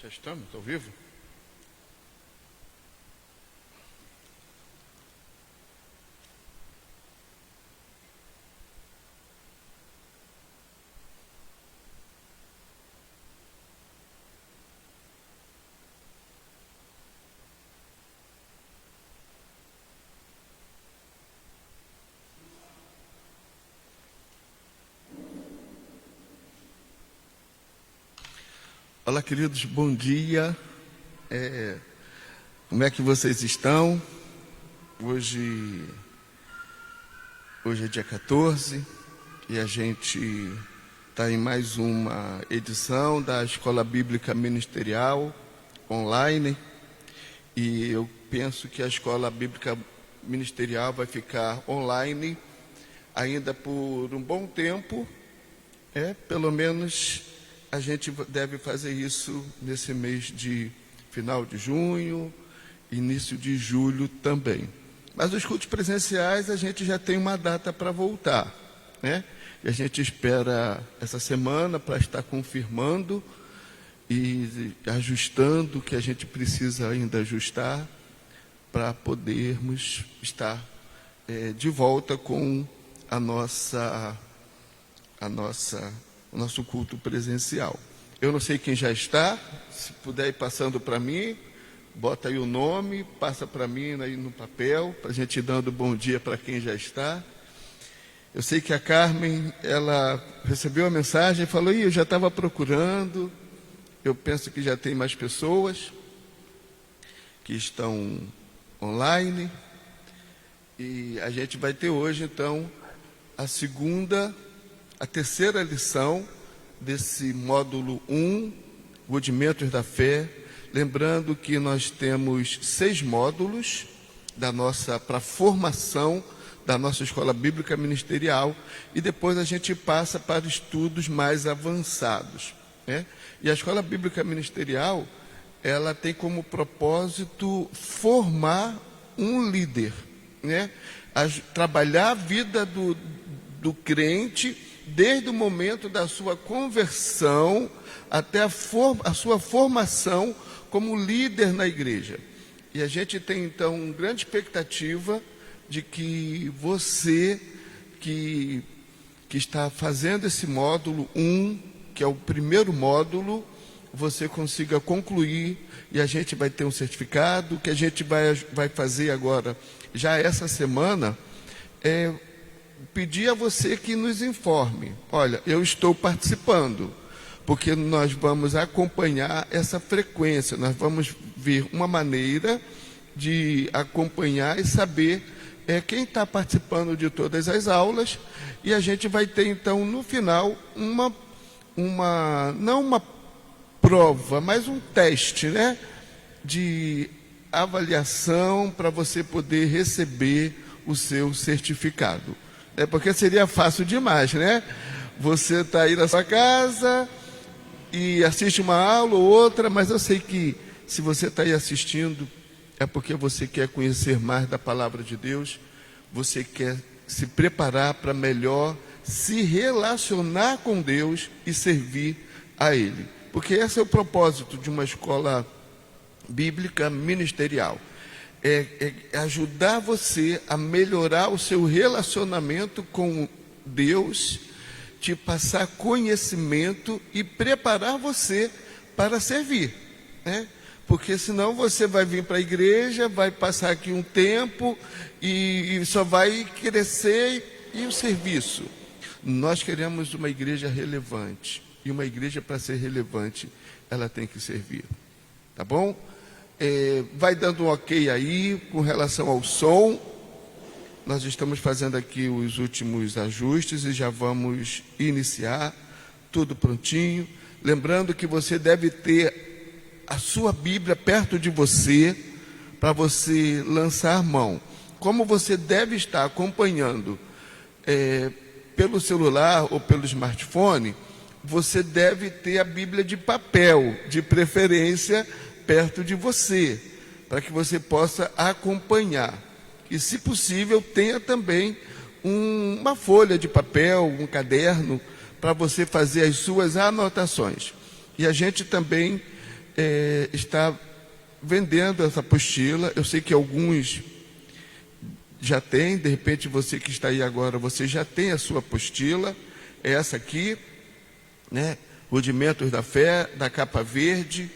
Já estamos ao vivo? Olá, queridos, bom dia. Como é que vocês estão? Hoje é dia 14 e a gente está em mais uma edição da Escola Bíblica Ministerial online. E eu penso que a Escola Bíblica Ministerial vai ficar online ainda por um bom tempo. Pelo menos a gente deve fazer isso nesse mês de final de junho, início de julho também. Mas os cultos presenciais a gente já tem uma data para voltar, né? E a gente espera essa semana para estar confirmando e ajustando o que a gente precisa ainda ajustar para podermos estar de volta com o nosso culto presencial. Eu não sei quem já está, se puder ir passando para mim, bota aí o nome, passa para mim aí no papel, para a gente ir dando bom dia para quem já está. Eu sei que a Carmen, ela recebeu a mensagem e falou, eu já estava procurando, eu penso que já tem mais pessoas que estão online, e a gente vai ter hoje, então, a terceira lição desse módulo 1, Rudimentos da Fé. Lembrando que nós temos 6 módulos para a formação da nossa Escola Bíblica Ministerial, e depois a gente passa para estudos mais avançados, né? E a Escola Bíblica Ministerial, ela tem como propósito formar um líder, né? Trabalhar a vida do crente desde o momento da sua conversão até a sua formação como líder na igreja. E a gente tem, então, grande expectativa de que você que está fazendo esse módulo 1, que é o primeiro módulo, você consiga concluir, e a gente vai ter um certificado. O que a gente vai fazer agora, já essa semana, pedir a você que nos informe. Olha, eu estou participando, porque nós vamos acompanhar essa frequência, nós vamos ver uma maneira de acompanhar e saber quem está participando de todas as aulas, e a gente vai ter, então, no final, não uma prova, mas um teste, né, de avaliação para você poder receber o seu certificado. Porque seria fácil demais, né? Você está aí na sua casa e assiste uma aula ou outra, mas eu sei que se você está aí assistindo, é porque você quer conhecer mais da palavra de Deus, você quer se preparar para melhor se relacionar com Deus e servir a Ele. Porque esse é o propósito de uma escola bíblica ministerial. Ajudar você a melhorar o seu relacionamento com Deus, te passar conhecimento e preparar você para servir, né? Porque senão você vai vir para a igreja, vai passar aqui um tempo e só vai crescer. E o serviço? Nós queremos uma igreja relevante, e uma igreja, para ser relevante, ela tem que servir, tá bom? Vai dando um ok aí com relação ao som. Nós estamos fazendo aqui os últimos ajustes e já vamos iniciar, tudo prontinho. Lembrando que você deve ter a sua Bíblia perto de você para você lançar mão. Como você deve estar acompanhando pelo celular ou pelo smartphone, você deve ter a Bíblia de papel, de preferência, perto de você, para que você possa acompanhar. E, se possível, tenha também uma folha de papel, um caderno, para você fazer as suas anotações. E a gente também está vendendo essa apostila. Eu sei que alguns já têm, de repente você que está aí agora, você já tem a sua apostila, é essa aqui, né? Rudimentos da Fé, da capa verde.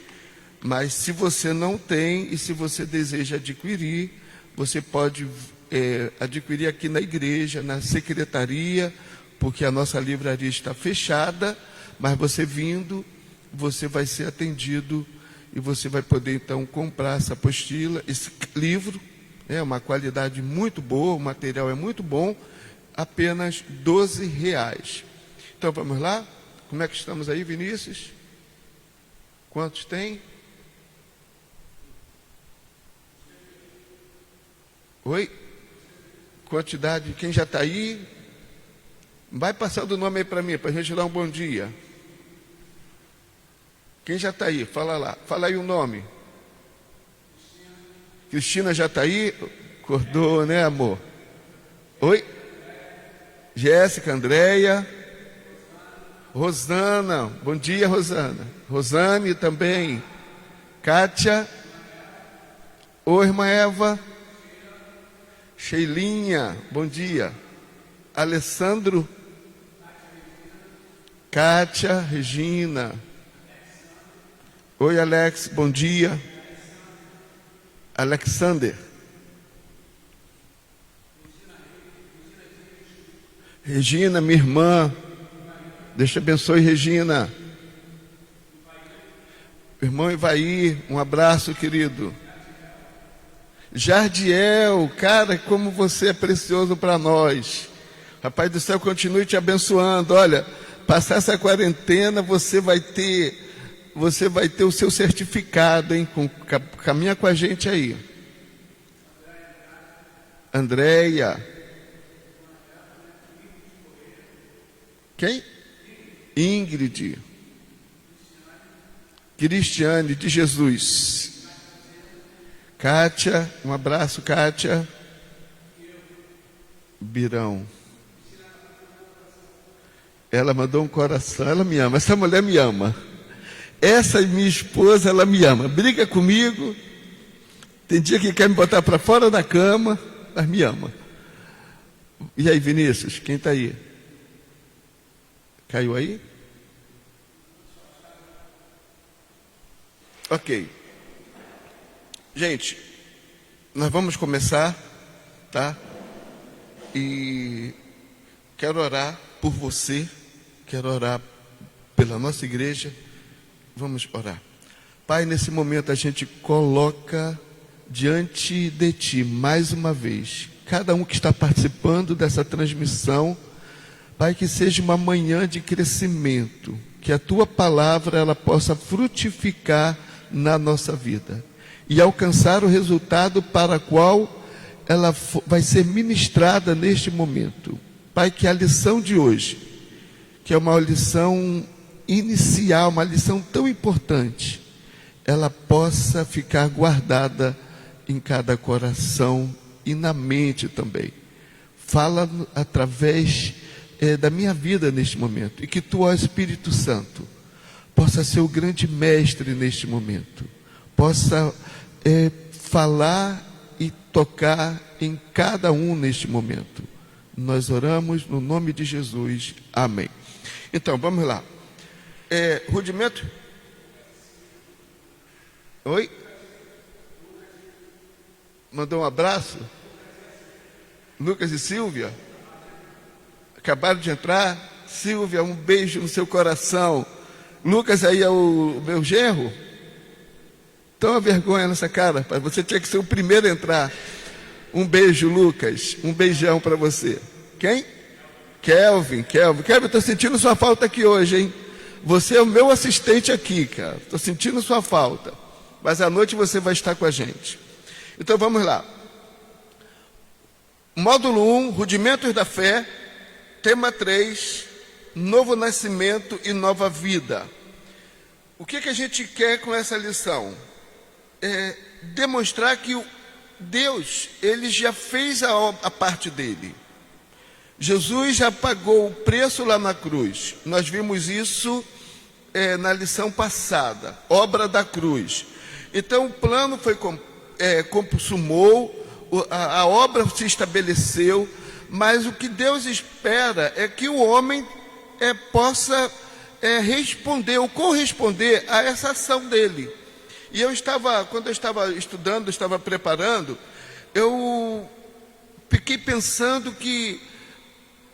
Mas se você não tem e se você deseja adquirir, você pode adquirir aqui na igreja, na secretaria, porque a nossa livraria está fechada, mas você vindo, você vai ser atendido e você vai poder então comprar essa apostila, esse livro, é uma qualidade muito boa, o material é muito bom, apenas R$12. Então vamos lá? Como é que estamos aí, Vinícius? Quantos tem? Oi? Quantidade, quem já está aí? Vai passando o nome aí para mim, para a gente dar um bom dia. Quem já está aí? Fala lá, fala aí o nome. Cristina já está aí? Acordou, né, amor? Oi? Jéssica, Andréia. Rosana, bom dia, Rosana. Rosane também. Kátia. Oi, irmã Eva. Sheilinha, bom dia. Alessandro. Kátia, Regina. Oi, Alex, bom dia. Alexander. Regina, minha irmã. Deus te abençoe, Regina. Irmão Ivaí, um abraço, querido. Jardiel, cara, como você é precioso para nós. Rapaz do céu, continue te abençoando. Olha, passar essa quarentena, você vai ter o seu certificado, hein? Caminha com a gente aí. Andréia. Quem? Ingrid. Cristiane de Jesus. Kátia, um abraço, Kátia. Birão. Ela mandou um coração, ela me ama, essa mulher me ama. Essa é minha esposa, ela me ama. Briga comigo, tem dia que quer me botar para fora da cama, mas me ama. E aí, Vinícius, quem está aí? Caiu aí? Ok. Gente, nós vamos começar, tá? E quero orar por você, quero orar pela nossa igreja. Vamos orar. Pai, nesse momento a gente coloca diante de Ti, mais uma vez, cada um que está participando dessa transmissão. Pai, que seja uma manhã de crescimento, que a Tua palavra ela possa frutificar na nossa vida e alcançar o resultado para o qual ela vai ser ministrada neste momento. Pai, que a lição de hoje, que é uma lição inicial, uma lição tão importante, ela possa ficar guardada em cada coração e na mente também. Fala através da minha vida neste momento, e que Tu, ó Espírito Santo, possa ser o grande mestre neste momento, possa falar e tocar em cada um neste momento. Nós oramos no nome de Jesus, amém. Então, vamos lá. Rudimento? Oi? Mandou um abraço? Lucas e Silvia? Acabaram de entrar. Silvia, um beijo no seu coração. Lucas aí é o meu genro? Toma vergonha nessa cara, pai. Você tinha que ser o primeiro a entrar. Um beijo, Lucas. Um beijão para você. Quem? Kelvin, estou sentindo sua falta aqui hoje, hein? Você é o meu assistente aqui, cara. Estou sentindo sua falta. Mas à noite você vai estar com a gente. Então vamos lá. Módulo 1, Rudimentos da Fé. Tema 3, Novo Nascimento e Nova Vida. O que a gente quer com essa lição? Demonstrar que Deus, Ele já fez a parte dele. Jesus já pagou o preço lá na cruz. Nós vimos isso na lição passada, obra da cruz. Então o plano foi consumou, a obra se estabeleceu, mas o que Deus espera é que o homem possa responder ou corresponder a essa ação dele. E quando eu estava estudando, estava preparando, eu fiquei pensando que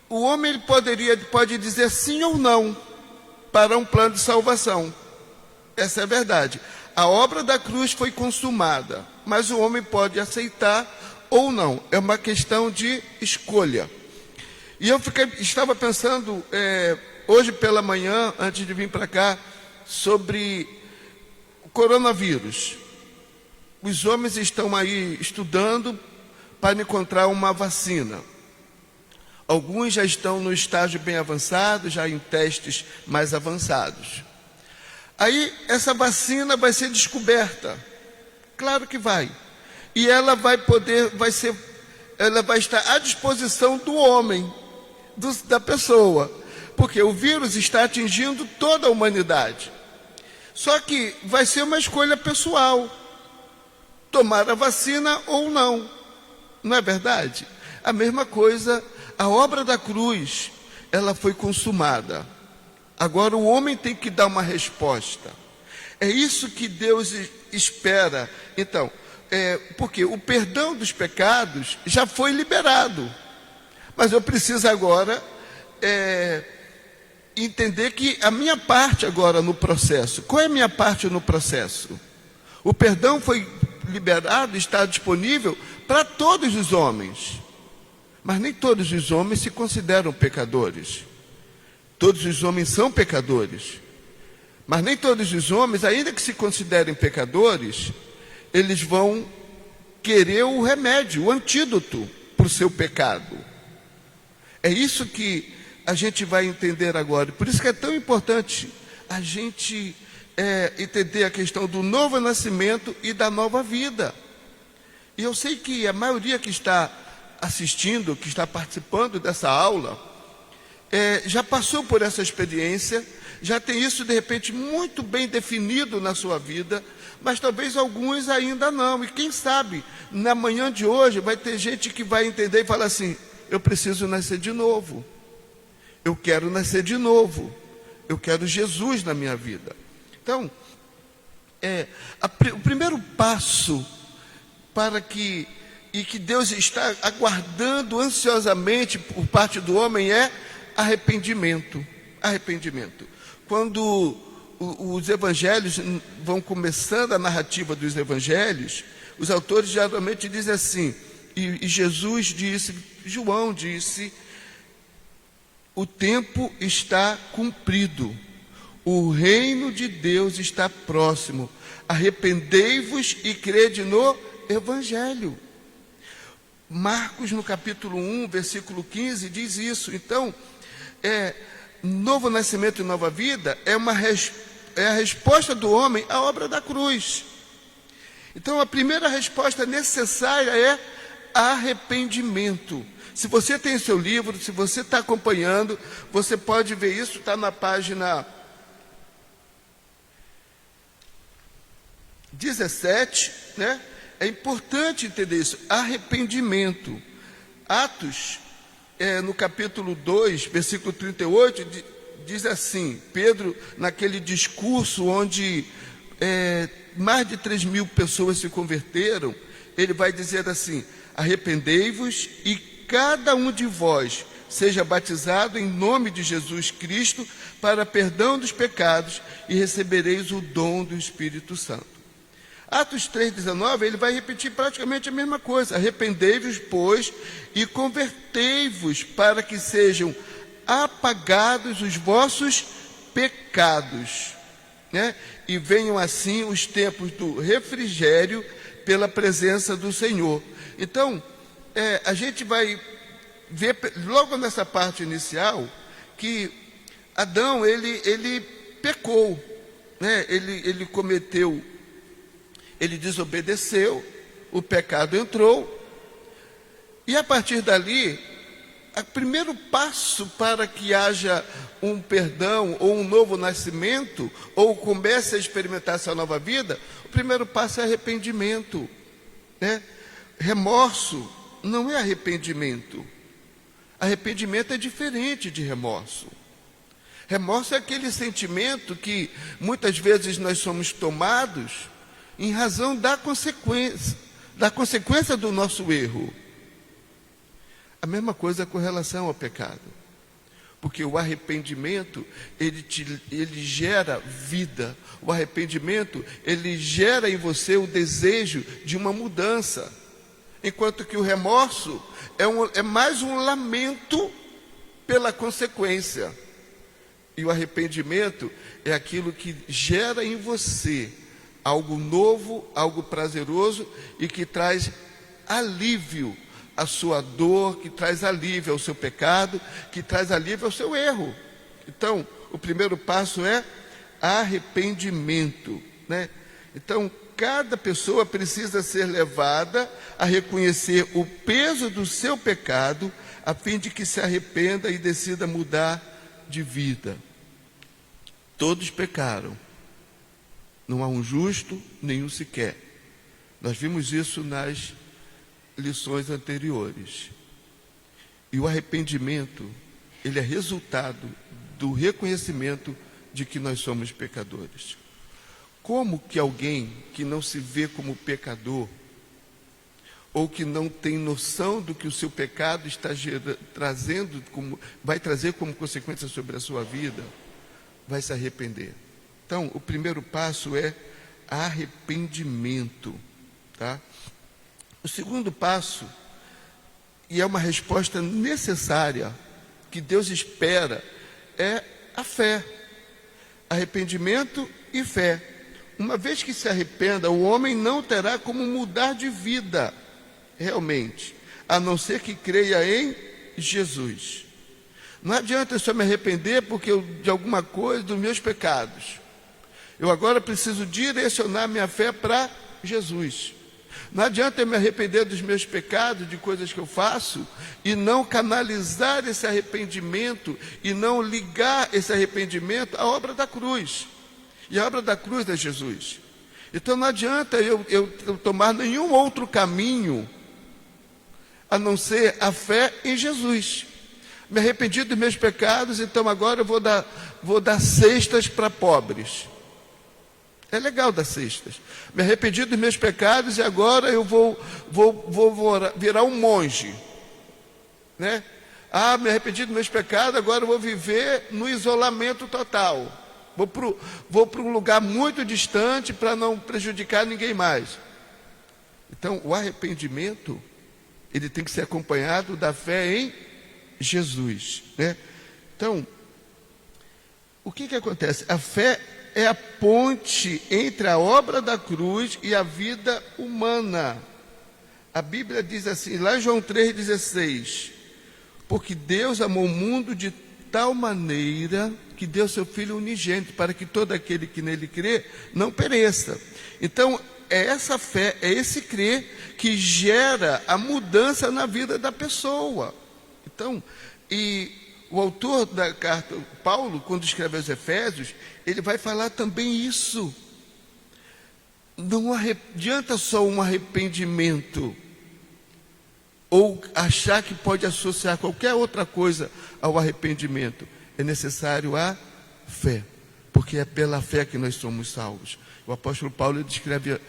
o homem pode dizer sim ou não para um plano de salvação. Essa é a verdade. A obra da cruz foi consumada, mas o homem pode aceitar ou não. É uma questão de escolha. E eu estava pensando hoje pela manhã, antes de vir para cá, sobre o coronavírus. Os homens estão aí estudando para encontrar uma vacina. Alguns já estão no estágio bem avançado, já em testes mais avançados. Aí essa vacina vai ser descoberta. Claro que vai. E ela vai estar à disposição do homem, da pessoa. Porque o vírus está atingindo toda a humanidade. Só que vai ser uma escolha pessoal. Tomar a vacina ou não. Não é verdade? A mesma coisa, a obra da cruz, ela foi consumada. Agora o homem tem que dar uma resposta. É isso que Deus espera. Então, porque o perdão dos pecados já foi liberado. Mas eu preciso agora entender que a minha parte agora no processo. Qual é a minha parte no processo? O perdão foi liberado, está disponível para todos os homens. Mas nem todos os homens se consideram pecadores. Todos os homens são pecadores. Mas nem todos os homens, ainda que se considerem pecadores, eles vão querer o remédio, o antídoto para o seu pecado. É isso que a gente vai entender agora. Por isso que é tão importante a gente entender a questão do novo nascimento e da nova vida. E eu sei que a maioria que está assistindo, que está participando dessa aula, já passou por essa experiência, já tem isso de repente muito bem definido na sua vida, mas talvez alguns ainda não. E quem sabe, na manhã de hoje, vai ter gente que vai entender e falar assim: eu preciso nascer de novo. Eu quero nascer de novo. Eu quero Jesus na minha vida. Então, o primeiro passo para que Deus está aguardando ansiosamente por parte do homem é arrependimento. Arrependimento. Quando os evangelhos vão começando a narrativa dos evangelhos, os autores geralmente dizem assim, e Jesus disse, João disse: o tempo está cumprido, o reino de Deus está próximo, arrependei-vos e crede no evangelho. Marcos, no capítulo 1, versículo 15, diz isso. Então, novo nascimento e nova vida é a resposta do homem à obra da cruz. Então, a primeira resposta necessária é arrependimento. Se você tem seu livro, se você está acompanhando, você pode ver isso, está na página 17, né? É importante entender isso, arrependimento. Atos, no capítulo 2, versículo 38, diz assim, Pedro, naquele discurso onde mais de 3.000 pessoas se converteram, ele vai dizer assim: arrependei-vos e cada um de vós seja batizado em nome de Jesus Cristo para perdão dos pecados e recebereis o dom do Espírito Santo. Atos 3,19, ele vai repetir praticamente a mesma coisa. Arrependei-vos, pois, e convertei-vos para que sejam apagados os vossos pecados, né? E venham assim os tempos do refrigério pela presença do Senhor. Então, a gente vai ver logo nessa parte inicial que Adão, ele pecou, né? Ele cometeu, ele desobedeceu, o pecado entrou, e a partir dali, o primeiro passo para que haja um perdão ou um novo nascimento, ou comece a experimentar essa nova vida, o primeiro passo é arrependimento, né? Remorso não é arrependimento. Arrependimento é diferente de remorso. Remorso é aquele sentimento que muitas vezes nós somos tomados em razão da consequência do nosso erro. A mesma coisa com relação ao pecado. Porque o arrependimento, ele gera vida. O arrependimento, ele gera em você o desejo de uma mudança. Enquanto que o remorso é mais um lamento pela consequência. E o arrependimento é aquilo que gera em você algo novo, algo prazeroso e que traz alívio à sua dor, que traz alívio ao seu pecado, que traz alívio ao seu erro. Então, o primeiro passo é arrependimento, né? Então, cada pessoa precisa ser levada a reconhecer o peso do seu pecado, a fim de que se arrependa e decida mudar de vida. Todos pecaram. Não há um justo, nenhum sequer. Nós vimos isso nas lições anteriores. E o arrependimento, ele é resultado do reconhecimento de que nós somos pecadores. Como que alguém que não se vê como pecador, ou que não tem noção do que o seu pecado está trazendo, vai trazer como consequência sobre a sua vida, vai se arrepender? Então, o primeiro passo é arrependimento, tá? O segundo passo, e é uma resposta necessária, que Deus espera, é a fé. Arrependimento e fé. Uma vez que se arrependa, o homem não terá como mudar de vida, realmente, a não ser que creia em Jesus. Não adianta eu só me arrepender de alguma coisa, dos meus pecados. Eu agora preciso direcionar minha fé para Jesus. Não adianta eu me arrepender dos meus pecados, de coisas que eu faço, e não canalizar esse arrependimento, e não ligar esse arrependimento à obra da cruz. E a obra da cruz é Jesus. Então não adianta eu tomar nenhum outro caminho, a não ser a fé em Jesus. Me arrependi dos meus pecados, então agora eu vou dar cestas para pobres. É legal dar cestas. Me arrependi dos meus pecados e agora eu vou virar um monge, né? Me arrependi dos meus pecados, agora eu vou viver no isolamento total. Vou para um lugar muito distante para não prejudicar ninguém mais. Então, o arrependimento, ele tem que ser acompanhado da fé em Jesus, né? Então, o que acontece? A fé é a ponte entre a obra da cruz e a vida humana. A Bíblia diz assim, lá em João 3,16, porque Deus amou o mundo de tal maneira que deu seu Filho unigênito, para que todo aquele que nele crê não pereça. Então, é essa fé, é esse crer que gera a mudança na vida da pessoa. Então, e o autor da carta, Paulo, quando escreve aos Efésios, ele vai falar também isso. Não adianta só um arrependimento, ou achar que pode associar qualquer outra coisa ao arrependimento. É necessário a fé, porque é pela fé que nós somos salvos. O apóstolo Paulo descreve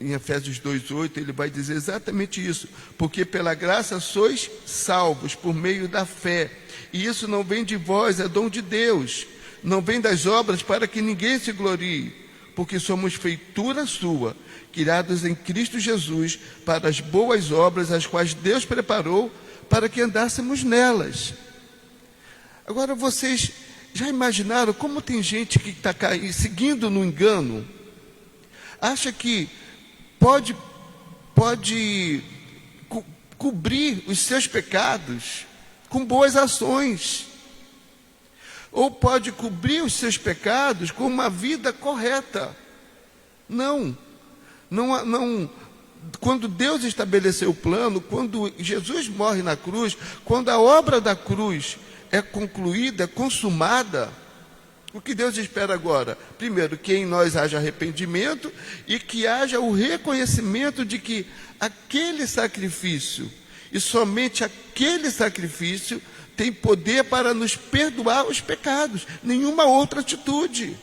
em Efésios 2,8, ele vai dizer exatamente isso. Porque pela graça sois salvos por meio da fé. E isso não vem de vós, é dom de Deus. Não vem das obras para que ninguém se glorie. Porque somos feitura sua, criados em Cristo Jesus, para as boas obras, as quais Deus preparou para que andássemos nelas. Agora, vocês já imaginaram como tem gente que está seguindo no engano? Acha que pode cobrir os seus pecados com boas ações, ou pode cobrir os seus pecados com uma vida correta. Não quando Deus estabeleceu o plano, quando Jesus morre na cruz, quando a obra da cruz é concluída, consumada, o que Deus espera agora? Primeiro, que em nós haja arrependimento e que haja o reconhecimento de que aquele sacrifício, e somente aquele sacrifício, tem poder para nos perdoar os pecados, nenhuma outra atitude.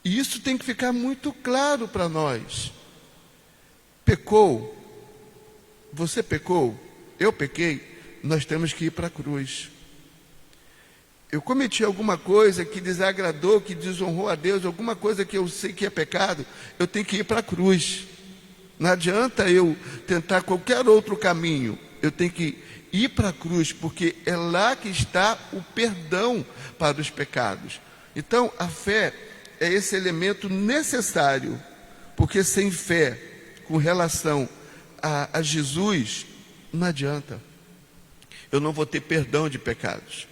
E isso tem que ficar muito claro para nós. Pecou, você pecou, eu pequei, nós temos que ir para a cruz. Eu cometi alguma coisa que desagradou, que desonrou a Deus, alguma coisa que eu sei que é pecado, eu tenho que ir para a cruz. Não adianta eu tentar qualquer outro caminho, eu tenho que ir para a cruz, porque é lá que está o perdão para os pecados. Então, a fé é esse elemento necessário, porque sem fé, com relação a Jesus, não adianta. Eu não vou ter perdão de pecados.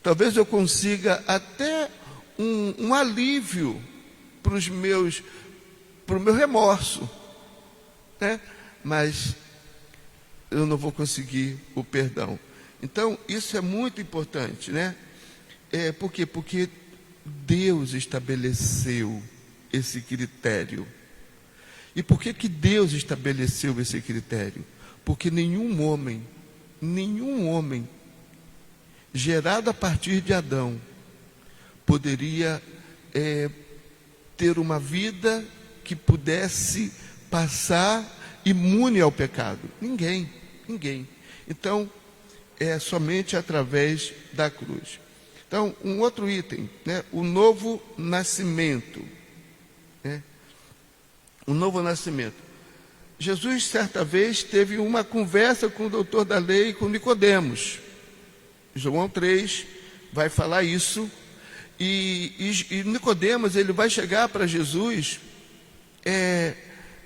Talvez eu consiga até um alívio para o meu remorso, né? Mas eu não vou conseguir o perdão. Então, isso é muito importante, né? Por quê? Porque Deus estabeleceu esse critério. E por que Deus estabeleceu esse critério? Porque nenhum homem, gerado a partir de Adão, poderia ter uma vida que pudesse passar imune ao pecado. Ninguém. Então, é somente através da cruz. Então, um outro item, né? O novo nascimento. Né? O novo nascimento. Jesus, certa vez, teve uma conversa com o doutor da lei, com Nicodemos. João 3 vai falar isso, e Nicodemos, ele vai chegar para Jesus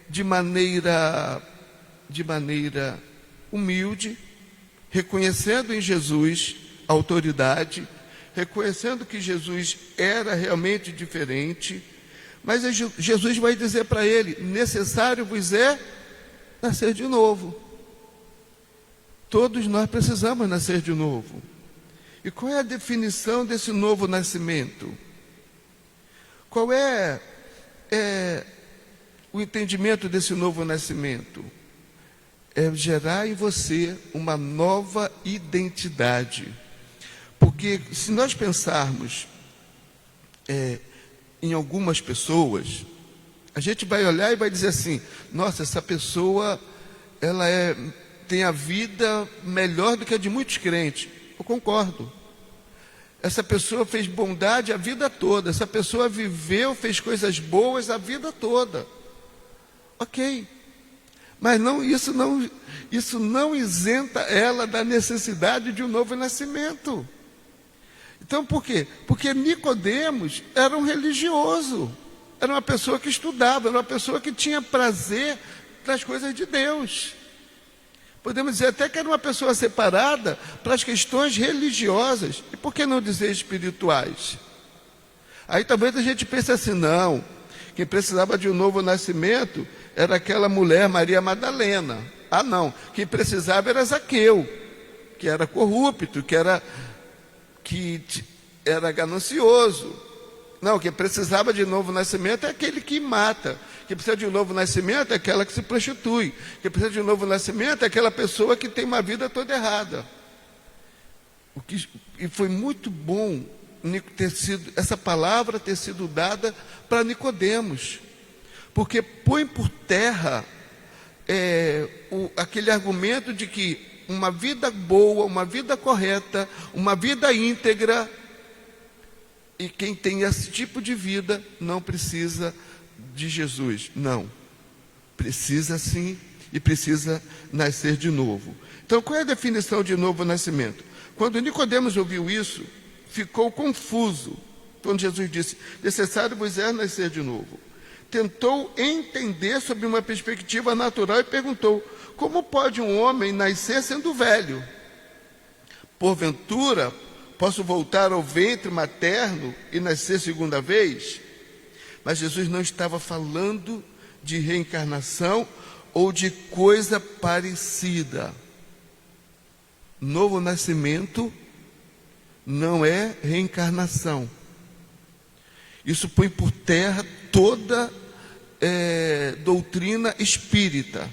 de maneira humilde, reconhecendo em Jesus a autoridade, reconhecendo que Jesus era realmente diferente, mas Jesus vai dizer para ele: necessário vos é nascer de novo. Todos nós precisamos nascer de novo. E qual é a definição desse novo nascimento? Qual é o entendimento desse novo nascimento? É gerar em você uma nova identidade. Porque se nós pensarmos em algumas pessoas, a gente vai olhar e vai dizer assim: nossa, essa pessoa ela tem a vida melhor do que a de muitos crentes. Eu concordo. Essa pessoa fez bondade a vida toda. Essa pessoa viveu, fez coisas boas a vida toda. Ok. Mas isso não isenta ela da necessidade de um novo nascimento. Então, por quê? Porque Nicodemos era um religioso. Era uma pessoa que estudava, era uma pessoa que tinha prazer nas coisas de Deus. Podemos dizer até que era uma pessoa separada para as questões religiosas. E por que não dizer espirituais? Aí talvez a gente pense assim: não, quem precisava de um novo nascimento era aquela mulher Maria Madalena. Ah, não, quem precisava era Zaqueu, que era corrupto, que era ganancioso. Não, quem precisava de novo nascimento é aquele que mata. Quem precisa de um novo nascimento é aquela que se prostitui. Quem precisa de um novo nascimento é aquela pessoa que tem uma vida toda errada. E foi muito bom essa palavra ter sido dada para Nicodemos, porque põe por terra aquele argumento de que uma vida boa, uma vida correta, uma vida íntegra, e quem tem esse tipo de vida não precisa de Jesus. Não, precisa sim, e precisa nascer de novo. Então, qual é a definição de novo nascimento? Quando Nicodemos ouviu isso, ficou confuso, quando Jesus disse: necessário vos é nascer de novo. Tentou entender sob uma perspectiva natural e perguntou: como pode um homem nascer sendo velho? Porventura, posso voltar ao ventre materno e nascer segunda vez? Mas Jesus não estava falando de reencarnação ou de coisa parecida. Novo nascimento não é reencarnação. Isso põe por terra toda doutrina espírita,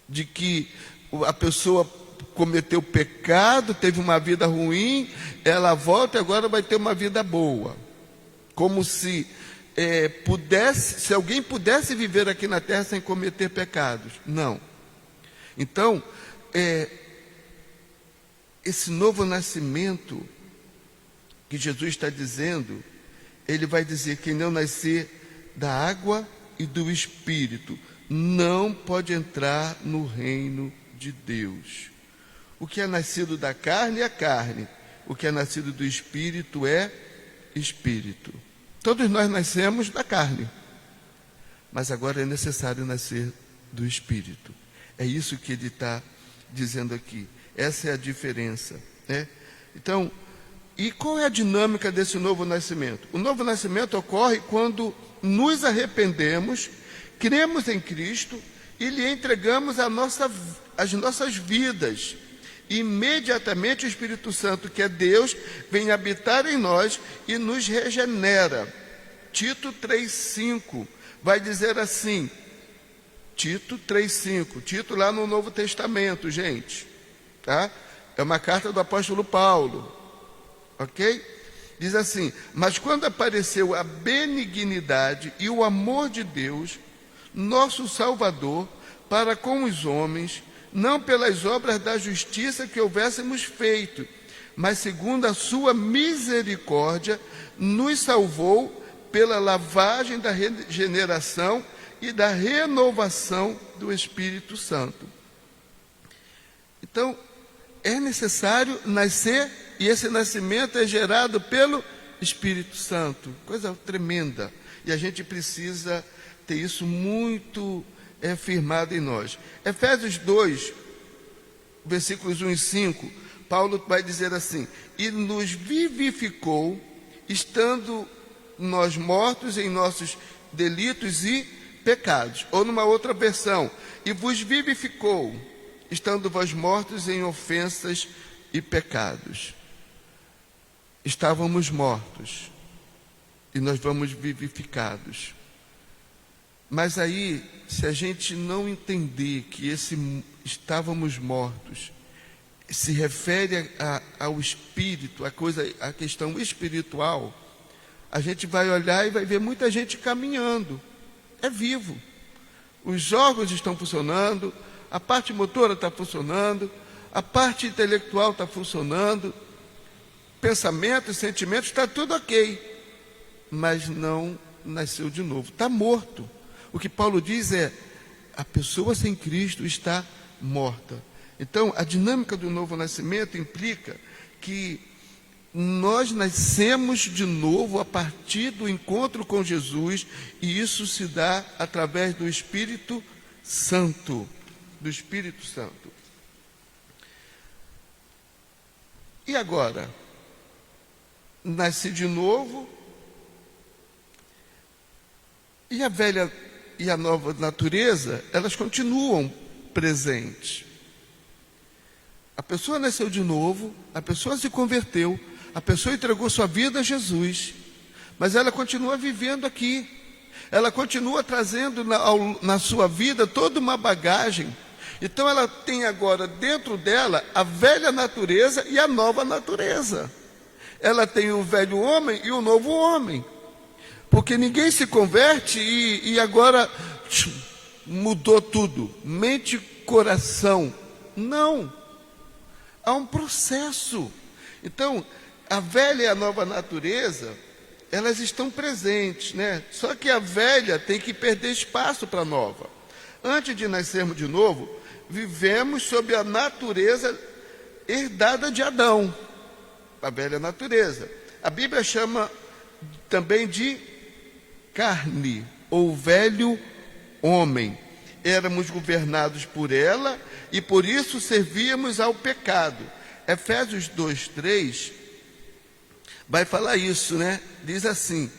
de que a pessoa cometeu pecado, teve uma vida ruim, ela volta e agora vai ter uma vida boa. Como se se alguém pudesse viver aqui na terra sem cometer pecados. Não. Então, esse novo nascimento que Jesus está dizendo, ele vai dizer que quem não nascer da água e do Espírito não pode entrar no reino de Deus. O que é nascido da carne é carne, o que é nascido do Espírito é Espírito. Todos nós nascemos da carne, mas agora é necessário nascer do Espírito. É isso que ele está dizendo aqui. Essa é a diferença, né? Então, e qual é a dinâmica desse novo nascimento? O novo nascimento ocorre quando nos arrependemos, cremos em Cristo e lhe entregamos as nossas vidas. Imediatamente o Espírito Santo, que é Deus, vem habitar em nós e nos regenera. Tito 3,5 vai dizer assim, Tito 3,5, Tito lá no Novo Testamento, gente, tá? É uma carta do apóstolo Paulo, ok? Diz assim: mas quando apareceu a benignidade e o amor de Deus, nosso Salvador, para com os homens, não pelas obras da justiça que houvéssemos feito, mas segundo a sua misericórdia, nos salvou pela lavagem da regeneração e da renovação do Espírito Santo. Então, é necessário nascer, e esse nascimento é gerado pelo Espírito Santo. Coisa tremenda. E a gente precisa ter isso muito firmado em nós. Efésios 2, versículos 1 e 5, Paulo vai dizer assim: e nos vivificou, estando nós mortos em nossos delitos e pecados. Ou numa outra versão: e vos vivificou, estando vós mortos em ofensas e pecados. Estávamos mortos e nós vamos vivificados. Mas aí, se a gente não entender que esse estávamos mortos se refere ao espírito, a questão espiritual, a gente vai olhar e vai ver muita gente caminhando. É vivo. Os órgãos estão funcionando, a parte motora está funcionando, a parte intelectual está funcionando, pensamentos, sentimentos, está tudo ok. Mas não nasceu de novo, está morto. O que Paulo diz é: a pessoa sem Cristo está morta. Então, a dinâmica do novo nascimento implica que nós nascemos de novo a partir do encontro com Jesus, e isso se dá através do Espírito Santo. Do Espírito Santo. E agora? Nasci de novo, e a velha e a nova natureza, elas continuam presentes. A pessoa nasceu de novo, a pessoa se converteu, a pessoa entregou sua vida a Jesus, mas ela continua vivendo aqui, ela continua trazendo na sua vida toda uma bagagem. Então ela tem agora dentro dela a velha natureza e a nova natureza. Ela tem o velho homem e o novo homem. Porque ninguém se converte e agora mudou tudo. Mente, coração. Não. Há um processo. Então, a velha e a nova natureza, elas estão presentes, né? Só que a velha tem que perder espaço para a nova. Antes de nascermos de novo, vivemos sob a natureza herdada de Adão, a velha natureza. A Bíblia chama também de carne, ou velho homem. Éramos governados por ela e por isso servíamos ao pecado. Efésios 2:3 vai falar isso, né? Diz assim: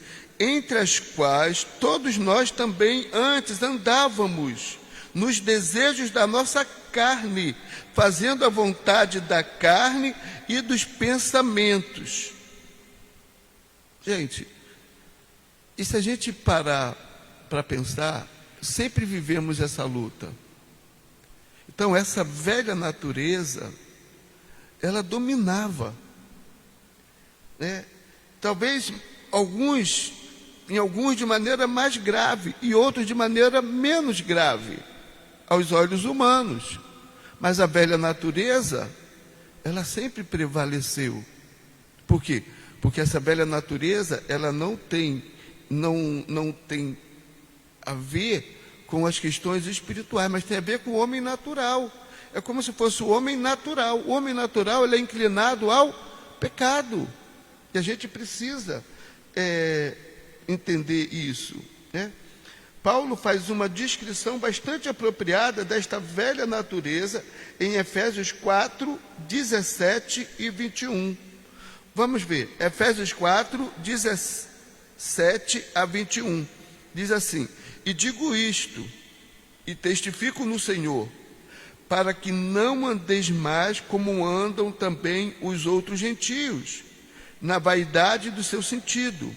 entre as quais todos nós também antes andávamos, nos desejos da nossa carne, fazendo a vontade da carne e dos pensamentos. Gente, e se a gente parar para pensar, sempre vivemos essa luta. Então, essa velha natureza, ela dominava, né? Talvez em alguns de maneira mais grave e outros de maneira menos grave aos olhos humanos. Mas a velha natureza, ela sempre prevaleceu. Por quê? Porque essa velha natureza, ela não tem a ver com as questões espirituais, mas tem a ver com o homem natural. É como se fosse o homem natural. O homem natural, ele é inclinado ao pecado. E a gente precisa entender isso, né? Paulo faz uma descrição bastante apropriada desta velha natureza em Efésios 4, 17 e 21. Vamos ver, Efésios 4, 17 a 21. Diz assim: e digo isto, e testifico no Senhor, para que não andeis mais como andam também os outros gentios, na vaidade do seu sentido,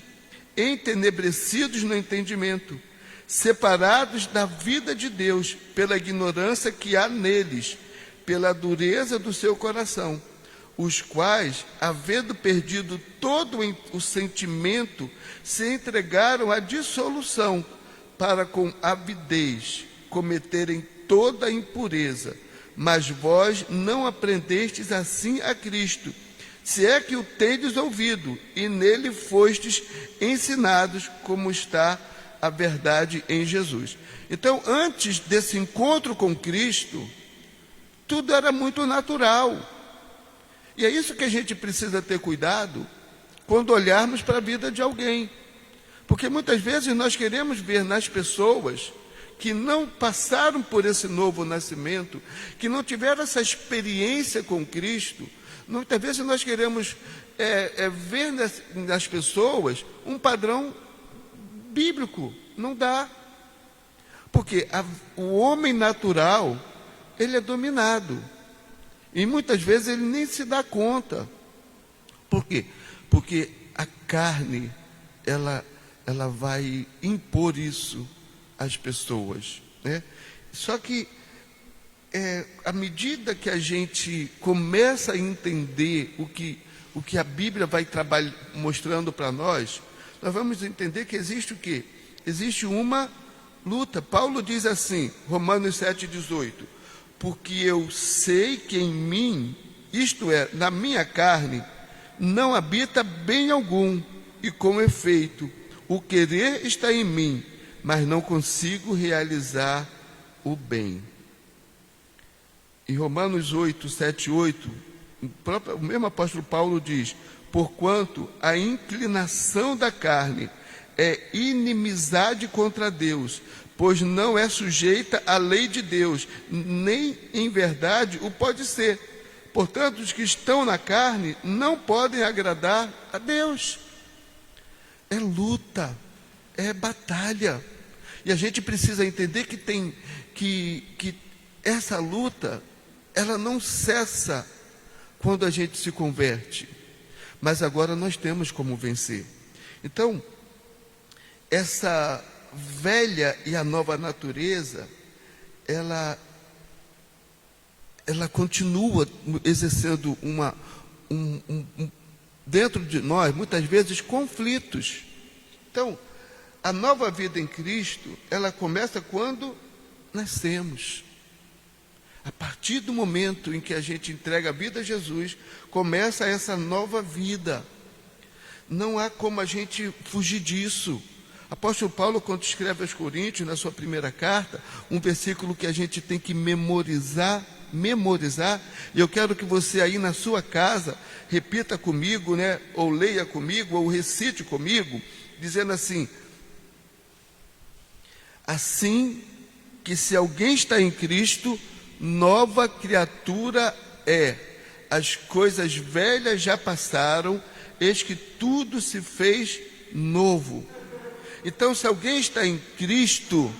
entenebrecidos no entendimento, separados da vida de Deus, pela ignorância que há neles, pela dureza do seu coração, os quais, havendo perdido todo o sentimento, se entregaram à dissolução, para com avidez cometerem toda a impureza. Mas vós não aprendestes assim a Cristo, se é que o tendes ouvido, e nele fostes ensinados, como está a verdade em Jesus. Então, antes desse encontro com Cristo, tudo era muito natural. E é isso que a gente precisa ter cuidado quando olharmos para a vida de alguém. Porque muitas vezes nós queremos ver nas pessoas que não passaram por esse novo nascimento, que não tiveram essa experiência com Cristo, muitas vezes nós queremos ver nas pessoas um padrão bíblico. Não dá. Porque o homem natural, ele é dominado. E muitas vezes ele nem se dá conta. Por quê? Porque a carne, ela vai impor isso às pessoas, né? Só que à medida que a gente começa a entender o que a Bíblia vai mostrando para nós, nós vamos entender que existe o quê? Existe uma luta. Paulo diz assim, Romanos 7,18: porque eu sei que em mim, isto é, na minha carne, não habita bem algum, e com efeito, o querer está em mim, mas não consigo realizar o bem. Em Romanos 8, 7, 8, o mesmo apóstolo Paulo diz: porquanto a inclinação da carne é inimizade contra Deus, pois não é sujeita à lei de Deus, nem em verdade o pode ser. Portanto, os que estão na carne não podem agradar a Deus. É luta, é batalha. E a gente precisa entender que essa luta, ela não cessa quando a gente se converte. Mas agora nós temos como vencer. Então, essa velha e a nova natureza, ela continua exercendo dentro de nós, muitas vezes, conflitos. Então, a nova vida em Cristo, ela começa quando nascemos. A partir do momento em que a gente entrega a vida a Jesus, começa essa nova vida. Não há como a gente fugir disso. Apóstolo Paulo, quando escreve aos Coríntios, na sua primeira carta, um versículo que a gente tem que memorizar, e eu quero que você aí na sua casa, repita comigo, né? Ou leia comigo, ou recite comigo, dizendo assim: assim que se alguém está em Cristo, nova criatura é. As coisas velhas já passaram, eis que tudo se fez novo. Então, se alguém está em Cristo,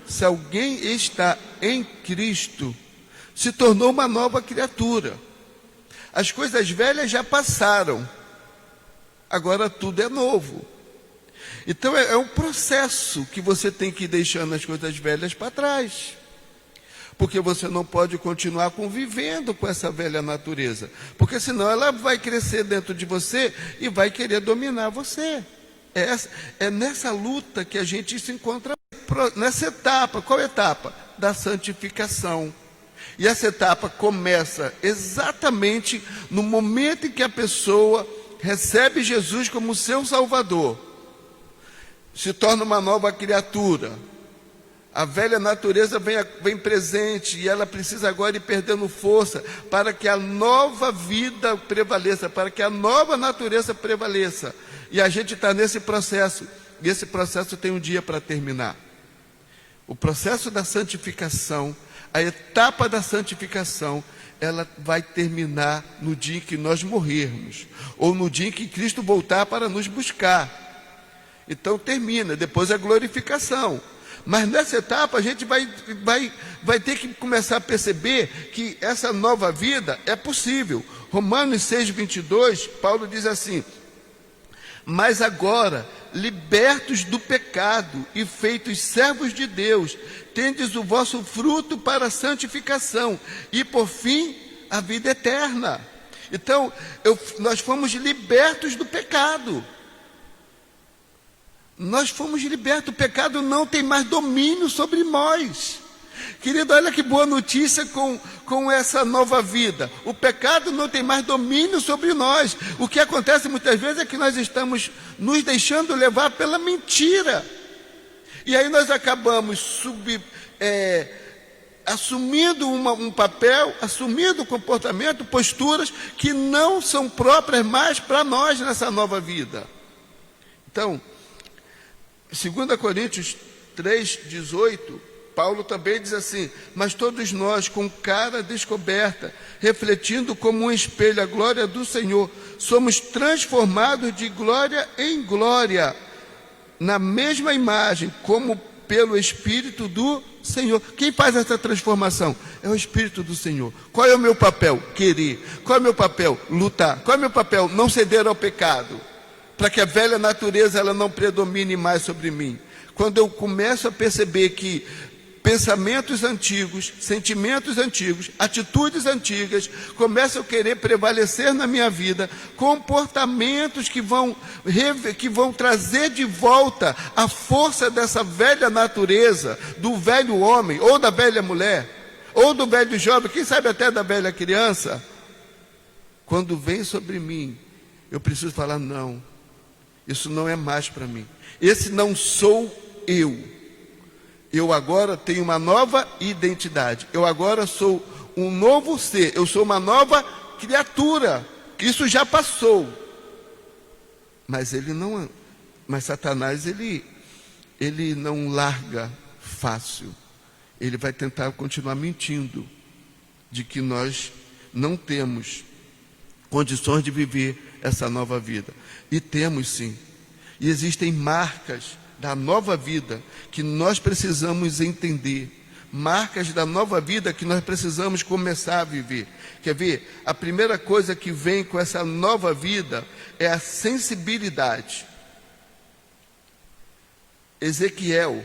se alguém está em Cristo, se tornou uma nova criatura. As coisas velhas já passaram, agora tudo é novo. Então é um processo que você tem que ir deixando as coisas velhas para trás, porque você não pode continuar convivendo com essa velha natureza, porque senão ela vai crescer dentro de você e vai querer dominar você. É nessa luta que a gente se encontra, nessa etapa. Qual etapa? Da santificação. E essa etapa começa exatamente no momento em que a pessoa recebe Jesus como seu Salvador, se torna uma nova criatura. A velha natureza vem presente e ela precisa agora ir perdendo força para que a nova vida prevaleça, para que a nova natureza prevaleça. E a gente está nesse processo, e esse processo tem um dia para terminar. O processo da santificação, a etapa da santificação, ela vai terminar no dia em que nós morrermos, ou no dia em que Cristo voltar para nos buscar. Então termina, depois a glorificação. Mas nessa etapa a gente vai ter que começar a perceber que essa nova vida é possível. Romanos 6:22, Paulo diz assim: mas agora, libertos do pecado e feitos servos de Deus, tendes o vosso fruto para a santificação e por fim a vida eterna. Então nós fomos libertos do pecado. Nós fomos libertos, o pecado não tem mais domínio sobre nós. Querido, olha que boa notícia com essa nova vida. O pecado não tem mais domínio sobre nós. O que acontece muitas vezes é que nós estamos nos deixando levar pela mentira. E aí nós acabamos assumindo um papel, assumindo comportamento, posturas que não são próprias mais para nós nessa nova vida. Então, 2 Coríntios 3:18, Paulo também diz assim: mas todos nós, com cara descoberta, refletindo como um espelho a glória do Senhor, somos transformados de glória em glória, na mesma imagem, como pelo Espírito do Senhor. Quem faz essa transformação? É o Espírito do Senhor. Qual é o meu papel? Querer. Qual é o meu papel? Lutar. Qual é o meu papel? Não ceder ao pecado, para que a velha natureza ela não predomine mais sobre mim. Quando eu começo a perceber que pensamentos antigos, sentimentos antigos, atitudes antigas começam a querer prevalecer na minha vida, comportamentos que vão trazer de volta a força dessa velha natureza, do velho homem, ou da velha mulher, ou do velho jovem, quem sabe até da velha criança. Quando vem sobre mim, eu preciso falar: não, isso não é mais para mim. Esse não sou eu. Eu agora tenho uma nova identidade. Eu agora sou um novo ser. Eu sou uma nova criatura. Isso já passou. Mas Satanás, ele não larga fácil. Ele vai tentar continuar mentindo de que nós não temos condições de viver essa nova vida. E temos sim. E existem marcas da nova vida que nós precisamos entender. Marcas da nova vida que nós precisamos começar a viver. Quer ver? A primeira coisa que vem com essa nova vida é a sensibilidade. Ezequiel,